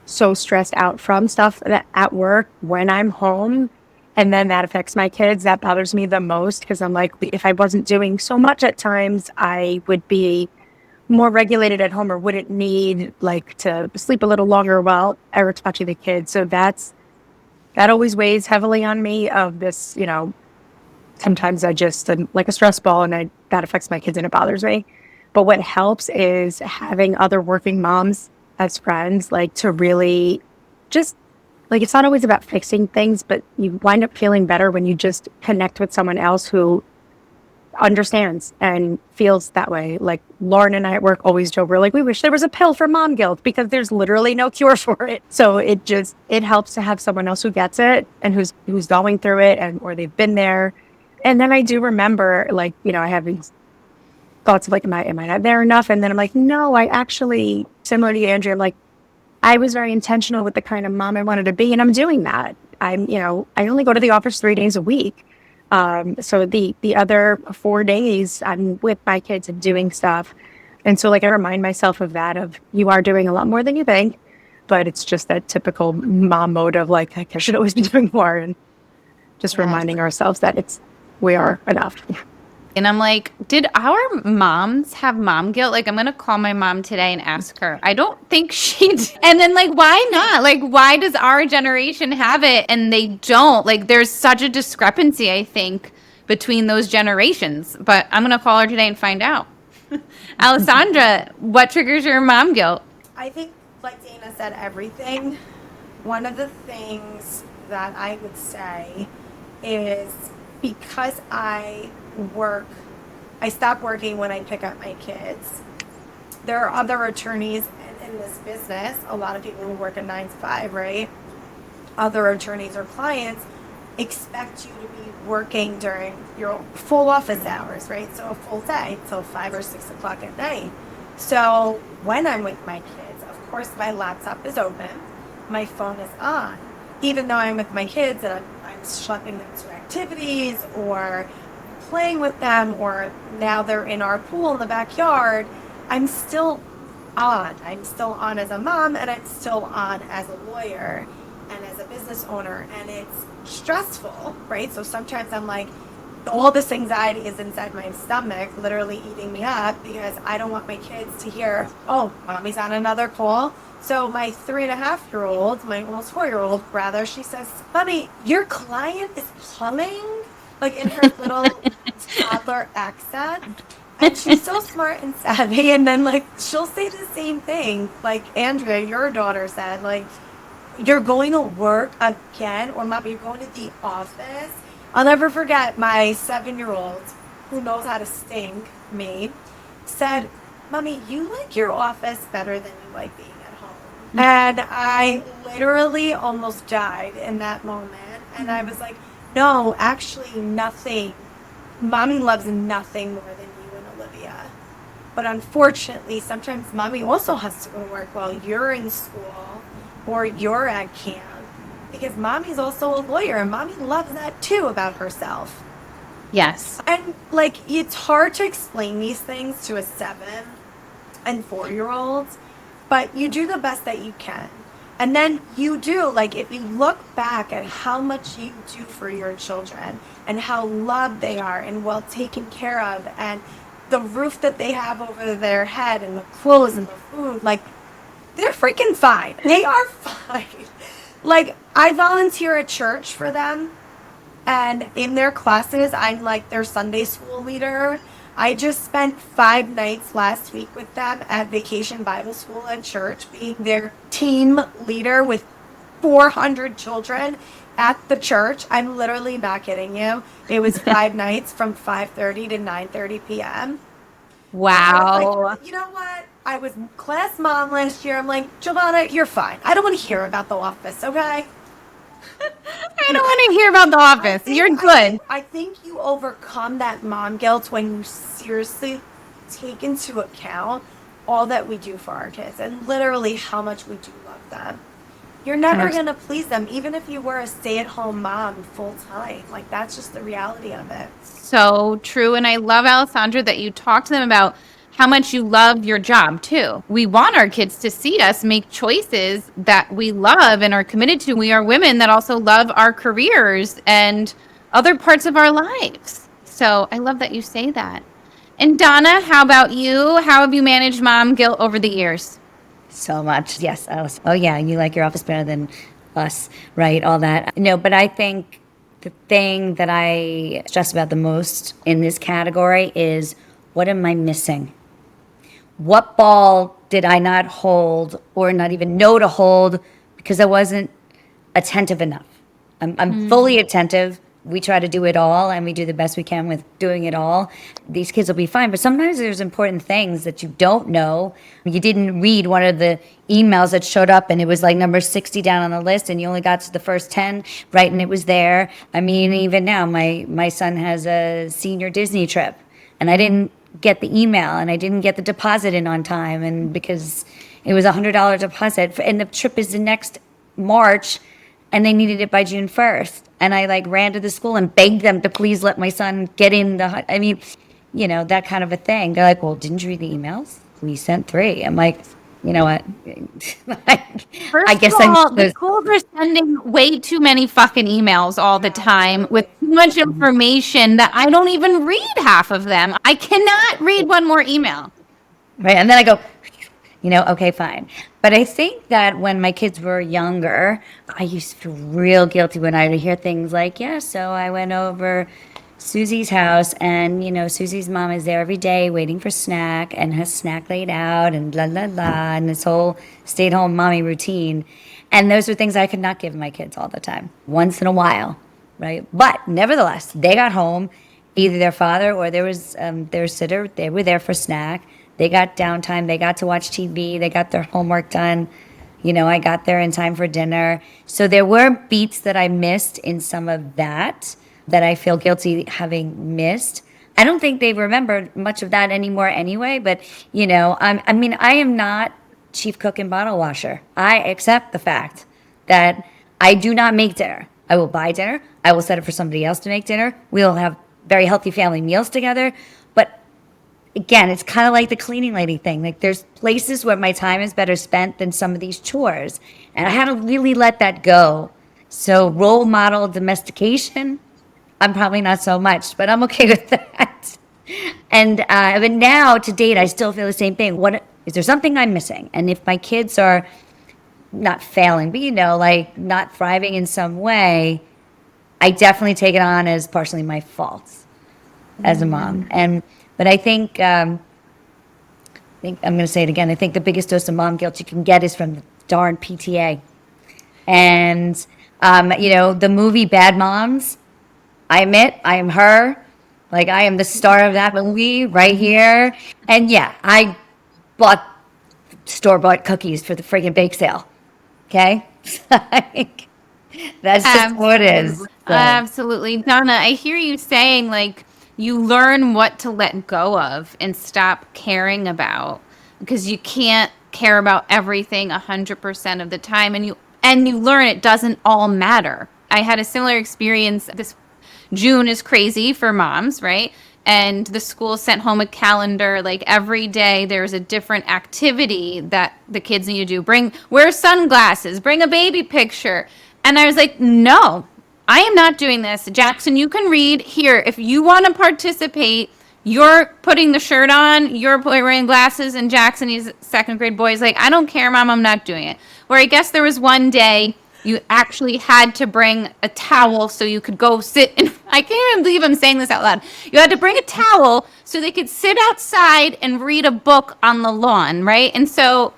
so stressed out from stuff that at work, when I'm home, and then that affects my kids. That bothers me the most, because I'm like, if I wasn't doing so much at times, I would be more regulated at home, or wouldn't need like to sleep a little longer while Eric's watching the kids. So that always weighs heavily on me, of this, sometimes I just am like a stress ball, and that affects my kids and it bothers me. But what helps is having other working moms as friends, like, to really just, like, it's not always about fixing things, but you wind up feeling better when you just connect with someone else who understands and feels that way. Like, Lauren and I at work always joke, we're like, we wish there was a pill for mom guilt, because there's literally no cure for it. So it helps to have someone else who gets it and who's going through it, or they've been there. And then I do remember, like, I have these thoughts of like, am I not there enough? And then I'm like, no, I actually, similar to you, Andrea, I'm like, I was very intentional with the kind of mom I wanted to be, and I'm doing that. I only go to the office 3 days a week. So the other 4 days I'm with my kids and doing stuff. And so, like, I remind myself of that, of you are doing a lot more than you think, but it's just that typical mom mode of like, I should always be doing more, and just reminding ourselves that we are enough. And I'm like, did our moms have mom guilt? Like, I'm going to call my mom today and ask her. I don't think she did. And then, like, why not? Like, why does our generation have it and they don't? Like, there's such a discrepancy, I think, between those generations. But I'm going to call her today and find out. Alessandra, what triggers your mom guilt? I think, like Dana said, everything. One of the things that I would say is, because I stop working when I pick up my kids. There are other attorneys in this business, a lot of people who work a 9 to 5, right? Other attorneys or clients expect you to be working during your full office hours, right? So a full day till 5 or 6 o'clock at night. So when I'm with my kids, of course my laptop is open, my phone is on. Even though I'm with my kids and I'm schlepping them to activities or playing with them, or now they're in our pool in the backyard, I'm still on. I'm still on as a mom, and I'm still on as a lawyer and as a business owner, and it's stressful, right? So sometimes I'm like, all this anxiety is inside my stomach, literally eating me up, because I don't want my kids to hear, oh, mommy's on another call. So my 3.5-year-old, my almost 4-year-old rather, she says, Mommy, your client is plumbing? Like in her little toddler accent. And she's so smart and savvy. And then like she'll say the same thing. Like Andrea, your daughter said, like, you're going to work again, or Mommy, you're going to the office. I'll never forget my 7-year-old, who knows how to sting me, said, Mommy, you like your office better than you like being at home. And I literally almost died in that moment. And I was like, no, actually nothing. Mommy loves nothing more than you and Olivia. But unfortunately, sometimes Mommy also has to go to work while you're in school or you're at camp. Because Mommy's also a lawyer, and Mommy loves that too about herself. Yes. And like, it's hard to explain these things to a 7 and 4-year-old, but you do the best that you can. And then you do, like, if you look back at how much you do for your children and how loved they are and well taken care of, and the roof that they have over their head and the clothes and the food, like, they're freaking fine. They are fine. Like, I volunteer at church for them, and in their classes, I'm like their Sunday school leader. I just spent 5 nights last week with them at Vacation Bible School at church, being their team leader with 400 children at the church. I'm literally not kidding you. It was 5 nights from 5:30 to 9:30 p.m. Wow. Like, you know what? I was class mom last year. I'm like, Giovanna, you're fine. I don't want to hear about The Office, okay? I don't want to hear about The Office. You're good. I think you overcome that mom guilt when you seriously take into account all that we do for our kids and literally how much we do love them. You're never going to please them, even if you were a stay-at-home mom full time. Like, that's just the reality of it. So true. And I love, Alessandra, that you talk to them about how much you love your job too. We want our kids to see us make choices that we love and are committed to. We are women that also love our careers and other parts of our lives. So I love that you say that. And Donna, how about you? How have you managed mom guilt over the years? So much. Yes. Oh, yeah. You like your office better than us, right? All that. No, but I think the thing that I stress about the most in this category is, what am I missing? What ball did I not hold or not even know to hold because I wasn't attentive enough? I'm fully attentive. We try to do it all, and we do the best we can with doing it all. These kids will be fine, but sometimes there's important things that you don't know. You didn't read one of the emails that showed up, and it was like number 60 down on the list, and you only got to the first 10, right, and it was there. I mean, even now, my son has a senior Disney trip, and I didn't get the email, and I didn't get the deposit in on time, and because it was $100 deposit, and the trip is the next March, and they needed it by June 1st. And I like ran to the school and begged them to please let my son get in I mean, you know, that kind of a thing. They're like, well, didn't you read the emails? We sent 3. I'm like, you know what? First of all, the schools are sending way too many fucking emails all the time with too much information that I don't even read half of them. I cannot read one more email. Right. And then I go, you know, okay, fine. But I think that when my kids were younger, I used to feel real guilty when I would hear things like, yeah, so I went over Susie's house, and, you know, Susie's mom is there every day waiting for snack and has snack laid out and blah, blah, blah, and this whole stay-at-home mommy routine. And those are things I could not give my kids all the time, once in a while, right? But nevertheless, they got home, either their father or there was their sitter, they were there for snack. They got downtime. They got to watch TV. They got their homework done. I got there in time for dinner. So there were beats that I missed in some of that I feel guilty having missed. I don't think they remember much of that anymore anyway, but, I am not chief cook and bottle washer. I accept the fact that I do not make dinner. I will buy dinner. I will set it for somebody else to make dinner. We'll have very healthy family meals together. But again, it's kind of like the cleaning lady thing. Like, there's places where my time is better spent than some of these chores. And I had to really let that go. So role model domestication, I'm probably not so much, but I'm okay with that. And but now to date, I still feel the same thing. What is there something I'm missing? And if my kids are not failing, but like not thriving in some way, I definitely take it on as partially my fault as a mom. But I think I'm going to say it again. I think the biggest dose of mom guilt you can get is from the darn PTA. And the movie Bad Moms, I admit I am her. Like, I am the star of that movie right here. And yeah, I bought store-bought cookies for the friggin' bake sale. Okay? Like, that's just what it is. So. Absolutely. Donna, I hear you saying, like, you learn what to let go of and stop caring about, because you can't care about everything 100% of the time. And you learn it doesn't all matter. I had a similar experience. This June is crazy for moms, right? And the school sent home a calendar, like every day there's a different activity that the kids need to do. Wear sunglasses, bring a baby picture. And I was like, no, I am not doing this. Jackson, you can read here. If you want to participate, you're putting the shirt on, you're wearing glasses, and Jackson, he's a second grade boy, he's like, I don't care, Mom, I'm not doing it. Where I guess there was one day you actually had to bring a towel so you could go sit in. I can't even believe I'm saying this out loud. You had to bring a towel so they could sit outside and read a book on the lawn, right? And so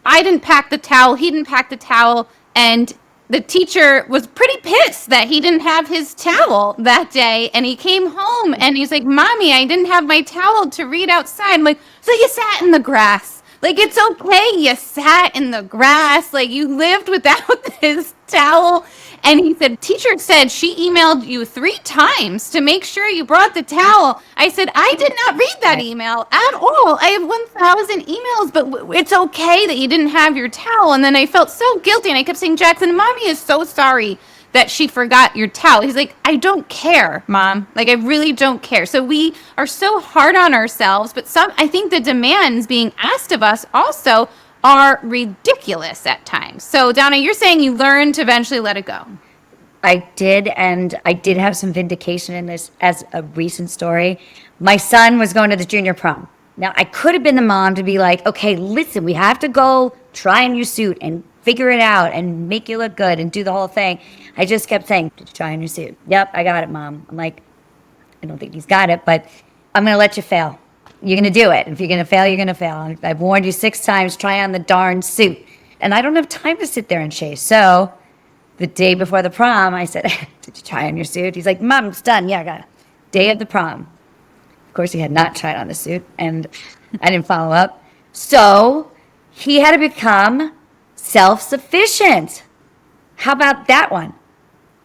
I didn't pack the towel. He didn't pack the towel. And the teacher was pretty pissed that he didn't have his towel that day. And he came home and he's like, Mommy, I didn't have my towel to read outside. I'm like, so you sat in the grass. Like, it's okay. You sat in the grass. Like, you lived without his towel. And he said, teacher said she emailed you 3 times to make sure you brought the towel. I said, I did not read that email at all. I have 1,000 emails, but it's okay that you didn't have your towel. And then I felt so guilty. And I kept saying, Jackson, Mommy is so sorry that she forgot your towel. He's like, I don't care, Mom. Like, I really don't care. So we are so hard on ourselves, but I think the demands being asked of us also are ridiculous at times. So Donna, you're saying you learned to eventually let it go. I did, and I did have some vindication in this as a recent story. My son was going to the junior prom. Now, I could have been the mom to be like, okay, listen, we have to go try a new suit and figure it out and make you look good and do the whole thing. I just kept saying, did you try a new suit? Yep, I got it, Mom. I'm like, I don't think he's got it, but I'm going to let you fail. You're going to do it. If you're going to fail, you're going to fail. I've warned you 6 times, try on the darn suit. And I don't have time to sit there and chase. So the day before the prom, I said, did you try on your suit? He's like, Mom, it's done. Yeah, I got it. Day of the prom. Of course, he had not tried on the suit, and I didn't follow up. So he had to become self-sufficient. How about that one?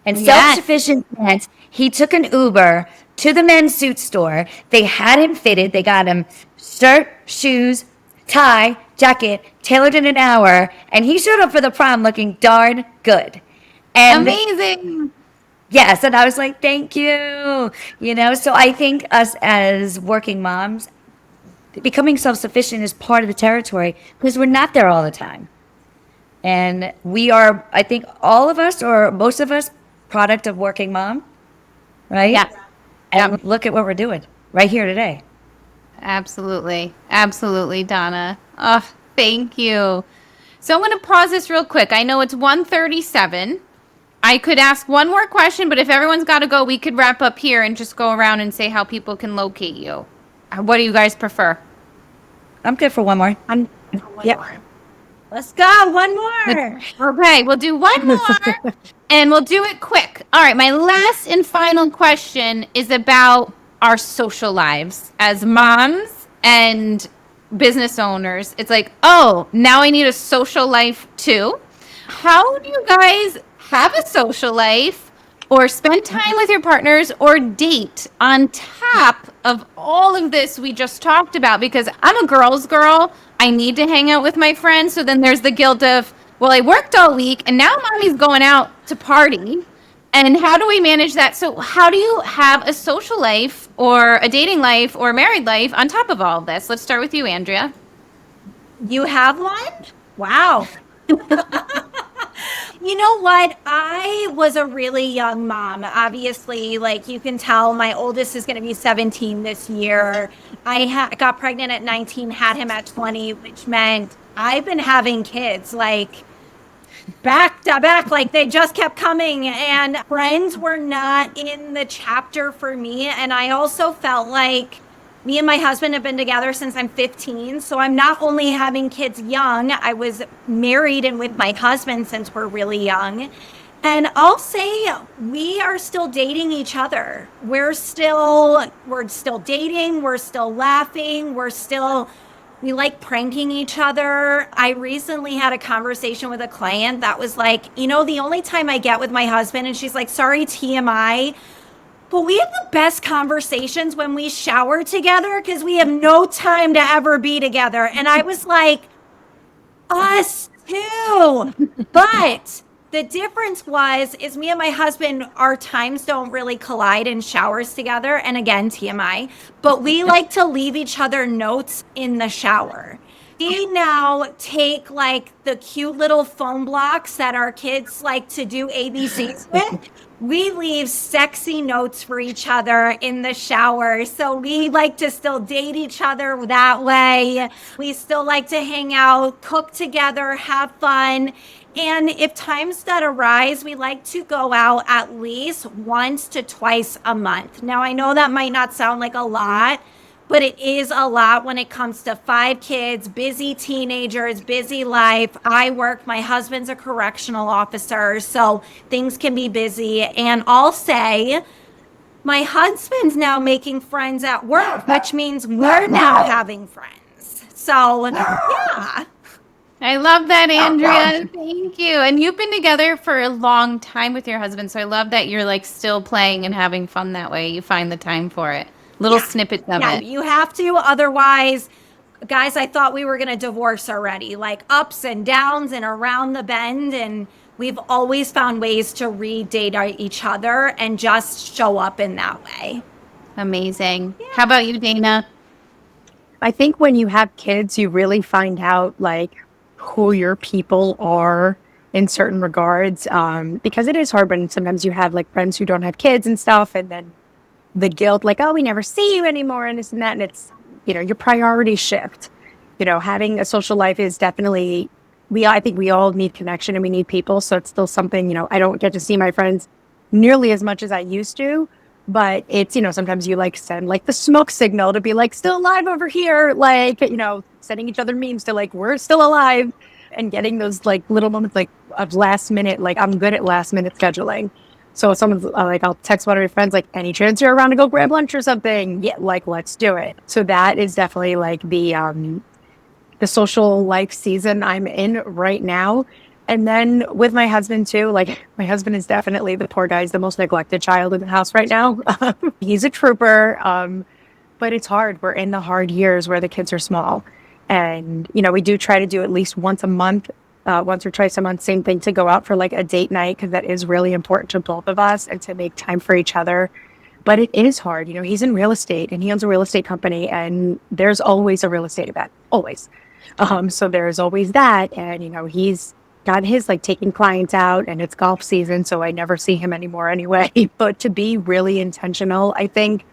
And self-sufficient meant he took an Uber to the men's suit store. They had him fitted. They got him shirt, shoes, tie, jacket, tailored in an hour, and he showed up for the prom looking darn good. And amazing. Yes, and I was like, thank you. So I think us as working moms, becoming self-sufficient is part of the territory because we're not there all the time. And we are, I think all of us or most of us, product of working mom, right? Yeah. And look at what we're doing right here today. Absolutely. Absolutely, Donna. Oh, thank you. So I'm going to pause this real quick. I know it's 1:37. I could ask one more question, but if everyone's got to go, we could wrap up here and just go around and say how people can locate you. What do you guys prefer? I'm good for one more. Let's go. One more. Okay, we'll do one more and we'll do it quick. All right, my last and final question is about our social lives as moms and business owners, it's like, oh, now I need a social life too. How do you guys have a social life or spend time with your partners or date on top of all of this we just talked about? Because I'm a girl's girl. I need to hang out with my friends. So then there's the guilt of, well, I worked all week and now mommy's going out to party. And how do we manage that? So how do you have a social life or a dating life or married life on top of all of this? Let's start with you, Andrea. You have one? Wow. You know what? I was a really young mom. Obviously, like you can tell, my oldest is going to be 17 this year. I got pregnant at 19, had him at 20, which meant I've been having kids like back to back, like they just kept coming, and friends were not in the chapter for me. And I also felt like me and my husband have been together since I'm 15. So I'm not only having kids young, I was married and with my husband since we're really young. And I'll say we are still dating each other. We're still dating. We're still laughing. We like pranking each other. I recently had a conversation with a client that was like, the only time I get with my husband, and she's like, sorry, TMI, but we have the best conversations when we shower together because we have no time to ever be together. And I was like, us too. But the difference is me and my husband, our times don't really collide in showers together. And again, TMI, but we like to leave each other notes in the shower. We now take like the cute little phone blocks that our kids like to do ABCs with. We leave sexy notes for each other in the shower. So we like to still date each other that way. We still like to hang out, cook together, have fun. And if times that arise, we like to go out at least once to twice a month. Now, I know that might not sound like a lot, but it is a lot when it comes to 5 kids, busy teenagers, busy life. I work, my husband's a correctional officer, so things can be busy. And I'll say, my husband's now making friends at work, which means we're now having friends. So, yeah. I love that, Andrea. Thank you. And you've been together for a long time with your husband, so I love that you're like still playing and having fun that way. You find the time for it. Little snippets of it. You have to. Otherwise, guys, I thought we were going to divorce already, like ups and downs and around the bend. And we've always found ways to re-date each other and just show up in that way. Amazing. Yeah. How about you, Dana? I think when you have kids, you really find out like who your people are in certain regards, because it is hard when sometimes you have like friends who don't have kids and stuff, and then the guilt, like, oh, we never see you anymore, and this and that, and it's, your priorities shift. Having a social life is definitely, I think we all need connection and we need people, so it's still something, I don't get to see my friends nearly as much as I used to, but it's, sometimes you like send like the smoke signal to be like, still alive over here, like, sending each other memes to like, we're still alive, and getting those like little moments like of last minute, like I'm good at last minute scheduling. So if someone's like, I'll text one of your friends, like, any chance you're around to go grab lunch or something? Yeah, like, let's do it. So that is definitely like the social life season I'm in right now. And then with my husband too, like my husband is definitely, the poor guy's the most neglected child in the house right now. He's a trooper, but it's hard. We're in the hard years where the kids are small. And, we do try to do at least once a month, once or twice a month, same thing, to go out for like a date night, because that is really important to both of us and to make time for each other. But it is hard. He's in real estate and he owns a real estate company, and there's always a real estate event, always. So there's always that. And, he's got his like taking clients out, and it's golf season, so I never see him anymore anyway. But to be really intentional, I think,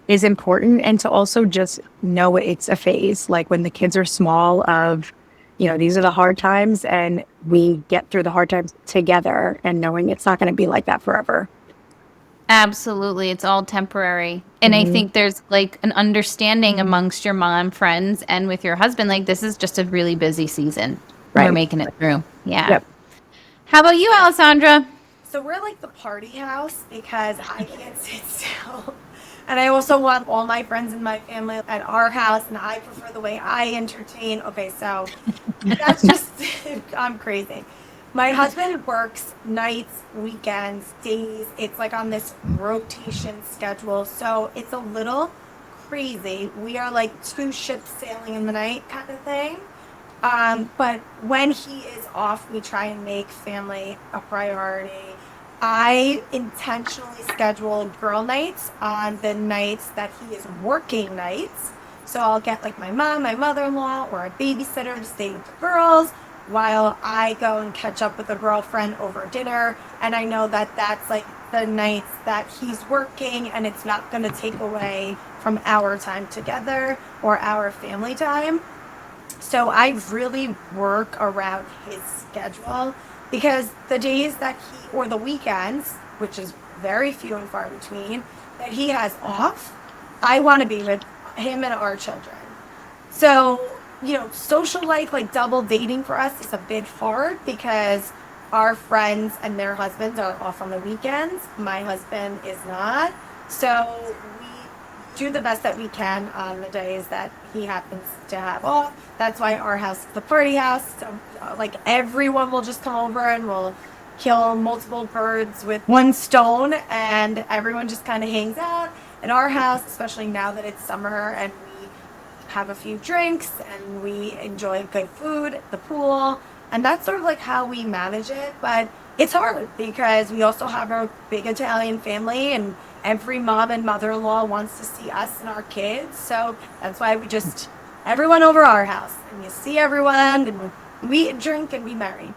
is important. And to also just know it's a phase, like when the kids are small, of, these are the hard times, and we get through the hard times together, and knowing it's not going to be like that forever. Absolutely. It's all temporary. And I think there's like an understanding amongst your mom friends and with your husband, like this is just a really busy season. Right. We're making it through. Yeah. Yep. How about you, Alessandra? So we're like the party house because I can't sit still. And I also want all my friends and my family at our house, and I prefer the way I entertain. Okay, so that's just, I'm crazy. My husband works nights, weekends, days. It's like on this rotation schedule. So it's a little crazy. We are like two ships sailing in the night kind of thing. But when he is off, we try and make family a priority. I intentionally schedule girl nights on the nights that he is working nights. So I'll get like my mom, my mother-in-law, or a babysitter to stay with the girls while I go and catch up with a girlfriend over dinner. And I know that that's like the nights that he's working, and it's not going to take away from our time together or our family time. So I really work around his schedule, because the days that he, or the weekends, which is very few and far between, that he has off, I want to be with him and our children. So, social life, like double dating for us is a bit hard because our friends and their husbands are off on the weekends. My husband is not. So we do the best that we can on the days that he happens to have off. That's why our house is the party house. So, like, everyone will just come over and we'll kill multiple birds with one stone, and everyone just kind of hangs out in our house, especially now that it's summer, and we have a few drinks and we enjoy good food, the pool, and that's sort of like how we manage it. But it's hard because we also have our big Italian family, and every mom and mother-in-law wants to see us and our kids. So that's why we just, everyone over our house, and you see everyone, and we drink and we marry.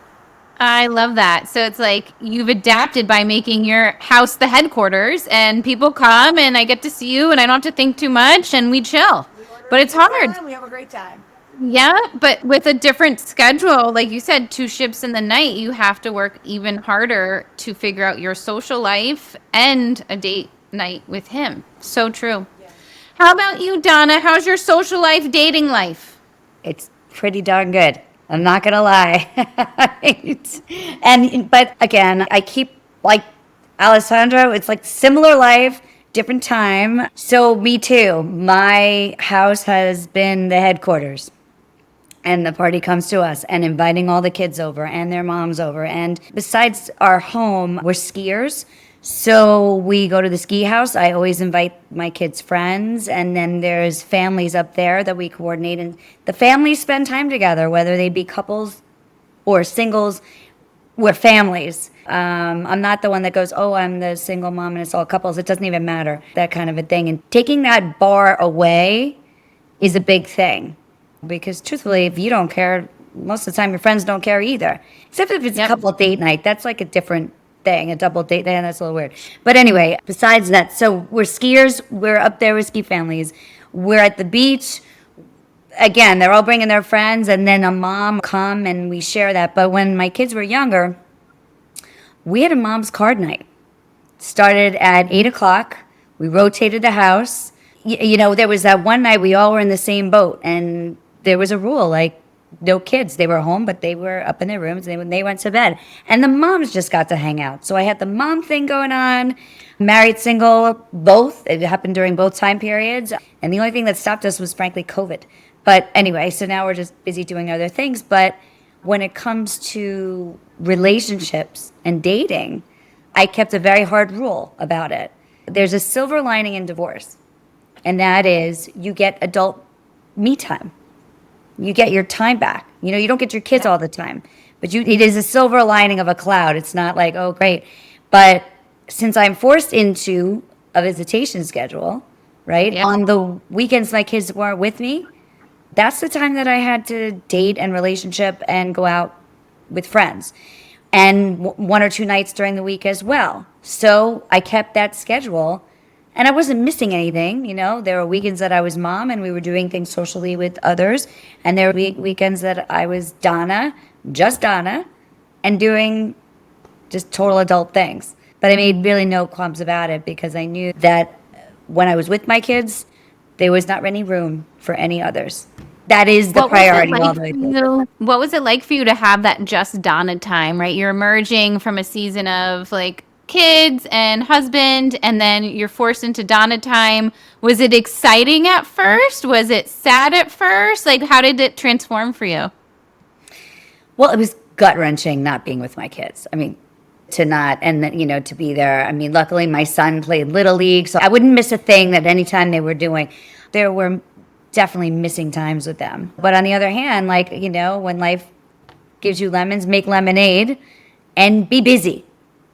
I love that. So it's like you've adapted by making your house the headquarters, and people come and I get to see you and I don't have to think too much and we chill. But it's hard. We have a great time. Yeah, but with a different schedule, like you said, two ships in the night, you have to work even harder to figure out your social life and a date night with him. So true. Yeah. How about you, Donna? How's your social life, dating life? It's pretty darn good. I'm not gonna lie. But again, I keep, like Alessandro, it's like similar life, different time. So me too. My house has been the headquarters. And the party comes to us, and inviting all the kids over and their moms over. And besides our home, we're skiers. So we go to the ski house. I always invite my kids' friends, and then there's families up there that we coordinate, and the families spend time together, whether they be couples or singles. We're families. I'm not the one that goes, oh, I'm the single mom and it's all couples. It doesn't even matter, that kind of a thing. And taking that bar away is a big thing, because truthfully, if you don't care, most of the time your friends don't care either. Except if it's a couple date night, that's like a different thing, a double date day, and that's a little weird. But anyway, besides that, so we're skiers, we're up there with ski families, we're at the beach. Again, they're all bringing their friends, and then a mom come and we share that. But when my kids were younger, we had a mom's card night. Started at 8:00. We rotated the house. There was that one night we all were in the same boat, and there was a rule, like, no kids. They were home, but they were up in their rooms when they went to bed. And the moms just got to hang out. So I had the mom thing going on, married, single, both. It happened during both time periods. And the only thing that stopped us was, frankly, COVID. But anyway, so now we're just busy doing other things. But when it comes to relationships and dating, I kept a very hard rule about it. There's a silver lining in divorce, and that is you get adult me time. You get your time back. You don't get your kids all the time, but it is a silver lining of a cloud. It's not like, oh, great. But since I'm forced into a visitation schedule, right, on the weekends my kids weren't with me, that's the time that I had to date and relationship and go out with friends, and one or two nights during the week as well. So I kept that schedule. And I wasn't missing anything, There were weekends that I was mom and we were doing things socially with others. And there were weekends that I was Donna, just Donna, and doing just total adult things. But I made really no qualms about it, because I knew that when I was with my kids, there was not any room for any others. That is the priority all the way through. What was it like for you to have that just Donna time, right? You're emerging from a season of like kids and husband, and then you're forced into Donna time. Was it exciting at first? Was it sad at first? Like, how did it transform for you? Well, it was gut-wrenching not being with my kids. I mean, to not, and then, to be there. I mean, luckily my son played Little League, so I wouldn't miss a thing that any time they were doing. There were definitely missing times with them. But on the other hand, like, when life gives you lemons, make lemonade and be busy.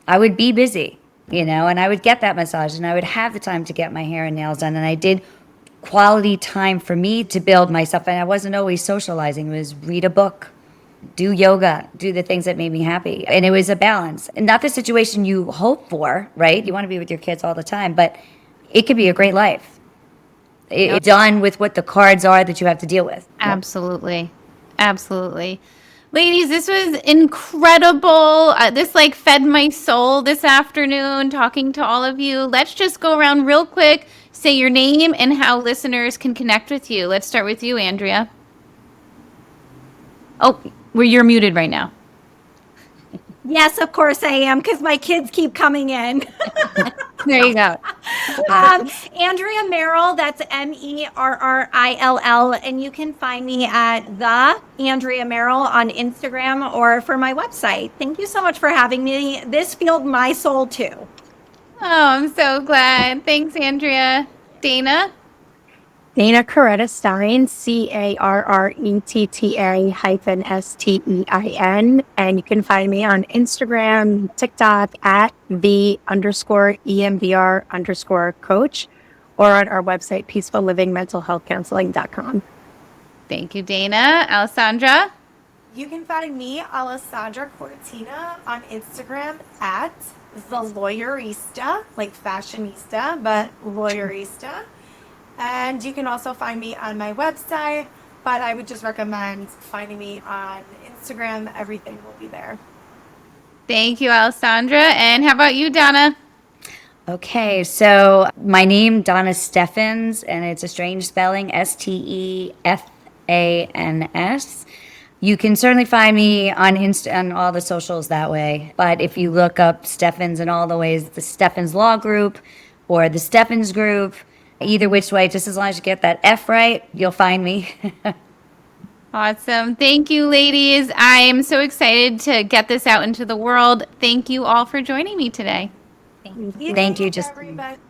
I would be busy, and I would get that massage and I would have the time to get my hair and nails done. And I did quality time for me to build myself. And I wasn't always socializing. It was read a book, do yoga, do the things that made me happy. And it was a balance. And not the situation you hope for, right? You want to be with your kids all the time, but it could be a great life. It's done with what the cards are that you have to deal with. Absolutely. Absolutely. Ladies, this was incredible. This fed my soul this afternoon talking to all of you. Let's just go around real quick, say your name and how listeners can connect with you. Let's start with you, Andrea. Oh, you're muted right now. Yes, of course I am, because my kids keep coming in. There you go. Andrea Merrill, that's Merrill, and you can find me at the Andrea Merrill on Instagram or for my website. Thank you so much for having me. This filled my soul too. Oh, I'm so glad. Thanks, Andrea. Dana? Dana Caretta Stein, CARRETTA-STEIN. And you can find me on Instagram, TikTok at _EMDR_coach, or on our website, peacefullivingmentalhealthcounseling.com. Thank you, Dana. Alessandra? You can find me, Alessandra Cortina, on Instagram at the Lawyerista, like fashionista, but Lawyerista. And you can also find me on my website, but I would just recommend finding me on Instagram. Everything will be there. Thank you, Alessandra. And how about you, Donna? Okay, so my name, Donna Stefans, and it's a strange spelling, Stefans. You can certainly find me on on all the socials that way. But if you look up Stefans in all the ways, the Stefans Law Group or the Stefans Group, either which way, just as long as you get that F right, you'll find me. Awesome. Thank you, ladies. I am so excited to get this out into the world. Thank you all for joining me today. Thank you, Justine. Everybody.